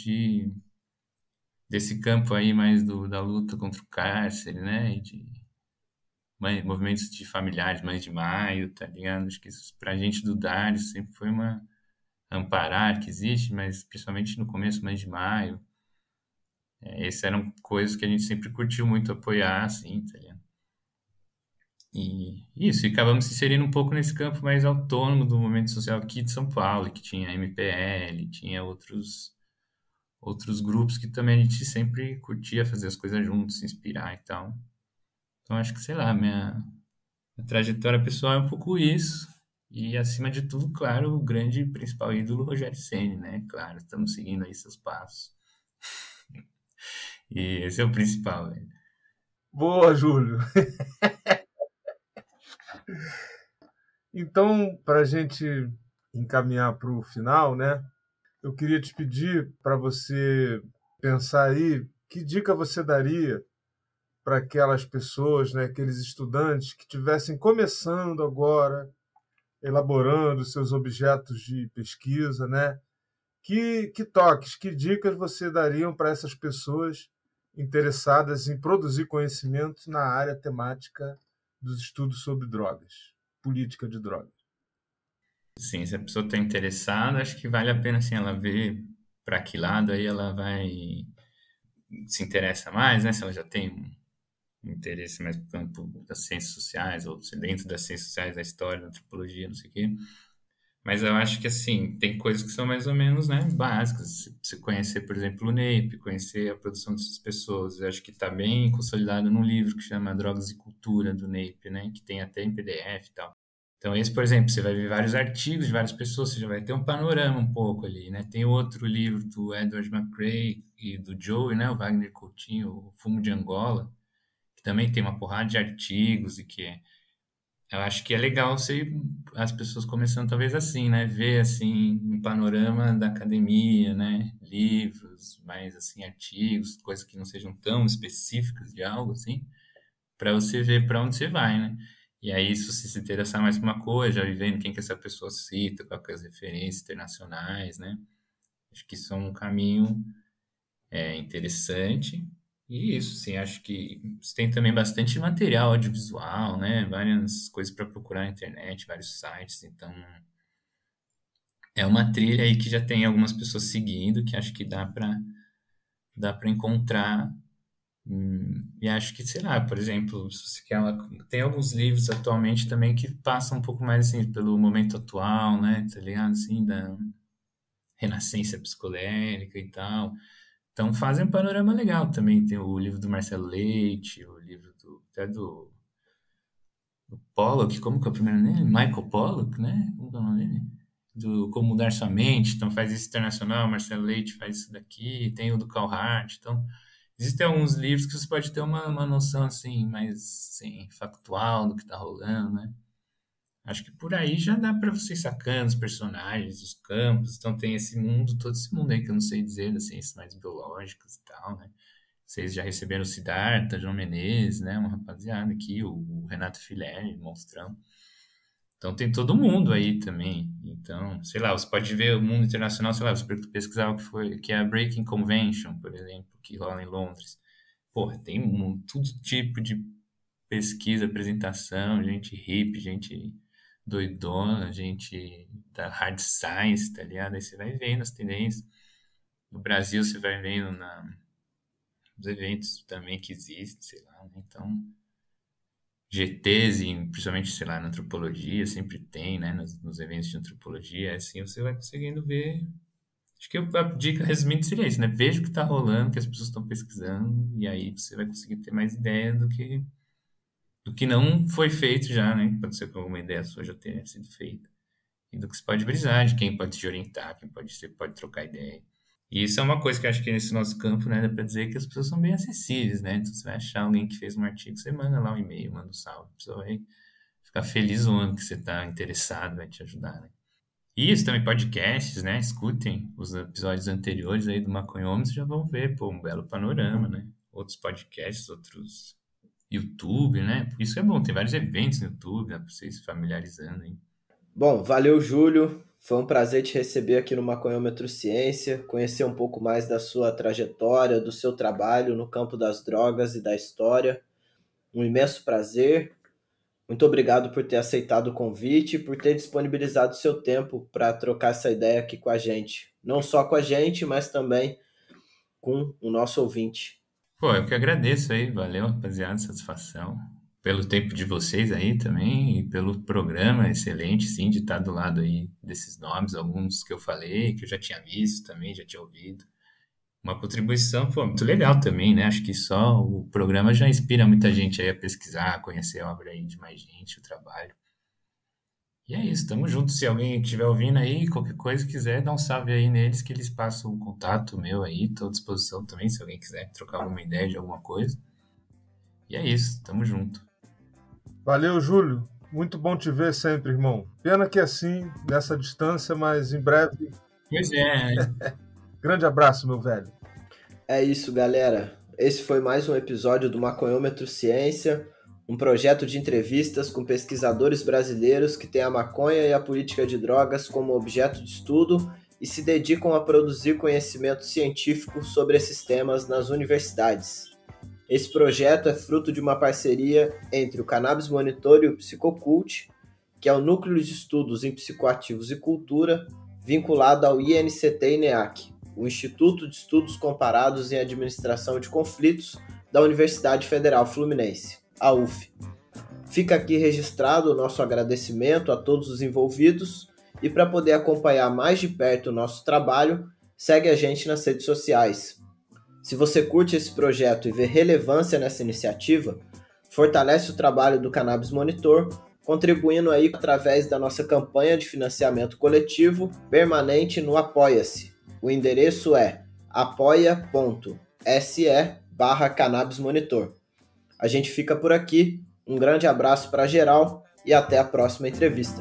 desse campo aí mais da luta contra o cárcere, né? E de movimentos de familiares, Mães de Maio, tá ligado? Acho que isso pra gente do Dário sempre foi uma amparar que existe, mas principalmente no começo, Mães de Maio. Essas eram coisas que a gente sempre curtiu muito apoiar, assim, tá ligado? E isso, e acabamos se inserindo um pouco nesse campo mais autônomo do movimento social aqui de São Paulo, que tinha MPL, tinha outros grupos que também a gente sempre curtia fazer as coisas juntos, se inspirar e tal. Então acho que, sei lá, minha trajetória pessoal é um pouco isso. E acima de tudo, claro, o grande e principal ídolo Rogério Ceni, né? Claro, estamos seguindo aí seus passos. E esse é o principal, velho. Boa, Júlio. Então, para a gente encaminhar para o final, né? Eu queria te pedir para você pensar aí que dica você daria para aquelas pessoas, né, aqueles estudantes que estivessem começando agora, elaborando seus objetos de pesquisa, né? Que toques, que dicas você dariam para essas pessoas interessadas em produzir conhecimento na área temática dos estudos sobre drogas, política de drogas? Sim, se a pessoa está interessada, acho que vale a pena assim, ela ver para que lado aí ela vai se interessa mais, né? Se ela já tem um interesse mais no campo das ciências sociais, ou se dentro das ciências sociais, da história, da antropologia, não sei o quê. Mas eu acho que, assim, tem coisas que são mais ou menos, né, básicas. Se conhecer, por exemplo, o NEIP, conhecer a produção dessas pessoas. Eu acho que está bem consolidado num livro que chama Drogas e Cultura, do NEIP, né, que tem até em PDF e tal. Então, esse, por exemplo, você vai ver vários artigos de várias pessoas, você já vai ter um panorama um pouco ali, né? Tem outro livro do Edward McCrae e do Joey, né, o Wagner Coutinho, o Fumo de Angola, que também tem uma porrada de artigos e que eu acho que é legal as pessoas começando talvez assim, né? Ver assim um panorama da academia, né? Livros, mais assim artigos, coisas que não sejam tão específicas de algo assim, para você ver para onde você vai, né? E aí, se você se interessar mais por uma coisa, já vivendo quem que essa pessoa cita, quais que as referências internacionais, né? Acho que isso é um caminho interessante. E isso, sim, acho que você tem também bastante material audiovisual, né? Várias coisas para procurar na internet, vários sites. Então, é uma trilha aí que já tem algumas pessoas seguindo, que acho que dá para encontrar. E acho que, sei lá, por exemplo, se você quer tem alguns livros atualmente também que passam um pouco mais assim pelo momento atual, né? Tá ligado? Assim, da renascença psicodélica e tal. Então fazem um panorama legal também. Tem o livro do Marcelo Leite, o livro até do Pollock, como que é o primeiro nome? Michael Pollock, né? Como que é o nome dele? Do Como Mudar Sua Mente, então faz isso internacional, Marcelo Leite faz isso daqui, tem o do Carl Hart, então existem alguns livros que você pode ter uma noção assim, mais assim, factual do que está rolando, né? Acho que por aí já dá para você ir sacando os personagens, os campos. Então tem esse mundo, todo esse mundo aí que eu não sei dizer, das ciências mais biológicas e tal, né? Vocês já receberam o Siddhartha, João Menezes, né? Uma rapaziada aqui, o Renato Fileri, monstrão. Então tem todo mundo aí também. Então, sei lá, você pode ver o mundo internacional, sei lá, você pesquisar o que é a Breaking Convention, por exemplo, que rola em Londres. Porra, tem todo tipo de pesquisa, apresentação, gente hippie, gente doidona, gente da hard science, tá ligado? Aí você vai vendo as tendências. No Brasil, você vai vendo nos eventos também que existem, sei lá, né? Então, GTs, principalmente, sei lá, na antropologia, sempre tem, né? Nos eventos de antropologia, assim você vai conseguindo ver. Acho que a dica resumindo seria isso, né? Veja o que está rolando, o que as pessoas estão pesquisando, e aí você vai conseguir ter mais ideia do que não foi feito já, né? Pode ser que alguma ideia sua já tenha sido feita. E do que você pode brisar, de quem pode te orientar, você pode trocar ideia. E isso é uma coisa que eu acho que nesse nosso campo, né, dá para dizer que as pessoas são bem acessíveis, né? Então você vai achar alguém que fez um artigo, você manda lá um e-mail, manda um salve, a pessoa vai ficar feliz zoando que você está interessado, vai te ajudar, né? E isso também, podcasts, né? Escutem os episódios anteriores aí do Maconhômetro, já vão ver, pô, um belo panorama, né? Outros podcasts, outros YouTube, né? Isso é bom, tem vários eventos no YouTube, dá pra vocês se familiarizando, hein? Bom, valeu, Júlio. Foi um prazer te receber aqui no Maconhômetro Ciência, conhecer um pouco mais da sua trajetória, do seu trabalho no campo das drogas e da história. Um imenso prazer. Muito obrigado por ter aceitado o convite e por ter disponibilizado seu tempo para trocar essa ideia aqui com a gente. Não só com a gente, mas também com o nosso ouvinte. Pô, eu que agradeço aí, valeu, rapaziada, satisfação. Pelo tempo de vocês aí também e pelo programa excelente, sim, de estar do lado aí desses nomes, alguns que eu falei, que eu já tinha visto também, já tinha ouvido. uma contribuição, pô, muito legal também, né? Acho que só o programa já inspira muita gente aí a pesquisar, a conhecer a obra aí de mais gente, o trabalho. E é isso, tamo junto. Se alguém estiver ouvindo aí, qualquer coisa, quiser, dá um salve aí neles, que eles passam o contato meu aí, tô à disposição também, se alguém quiser trocar alguma ideia de alguma coisa. E é isso, tamo junto. Valeu, Júlio. Muito bom te ver sempre, irmão. Pena que assim, nessa distância, mas em breve. Pois é. Grande abraço, meu velho. É isso, galera. Esse foi mais um episódio do Maconhômetro Ciência, um projeto de entrevistas com pesquisadores brasileiros que têm a maconha e a política de drogas como objeto de estudo e se dedicam a produzir conhecimento científico sobre esses temas nas universidades. Esse projeto é fruto de uma parceria entre o Cannabis Monitor e o Psicocult, que é o Núcleo de Estudos em Psicoativos e Cultura, vinculado ao INCT-INEAC, o Instituto de Estudos Comparados em Administração de Conflitos da Universidade Federal Fluminense, a UF. Fica aqui registrado o nosso agradecimento a todos os envolvidos e para poder acompanhar mais de perto o nosso trabalho, segue a gente nas redes sociais. Se você curte esse projeto e vê relevância nessa iniciativa, fortalece o trabalho do Cannabis Monitor, contribuindo aí através da nossa campanha de financiamento coletivo permanente no Apoia-se. O endereço é apoia.se/cannabismonitor. A gente fica por aqui, um grande abraço para geral e até a próxima entrevista.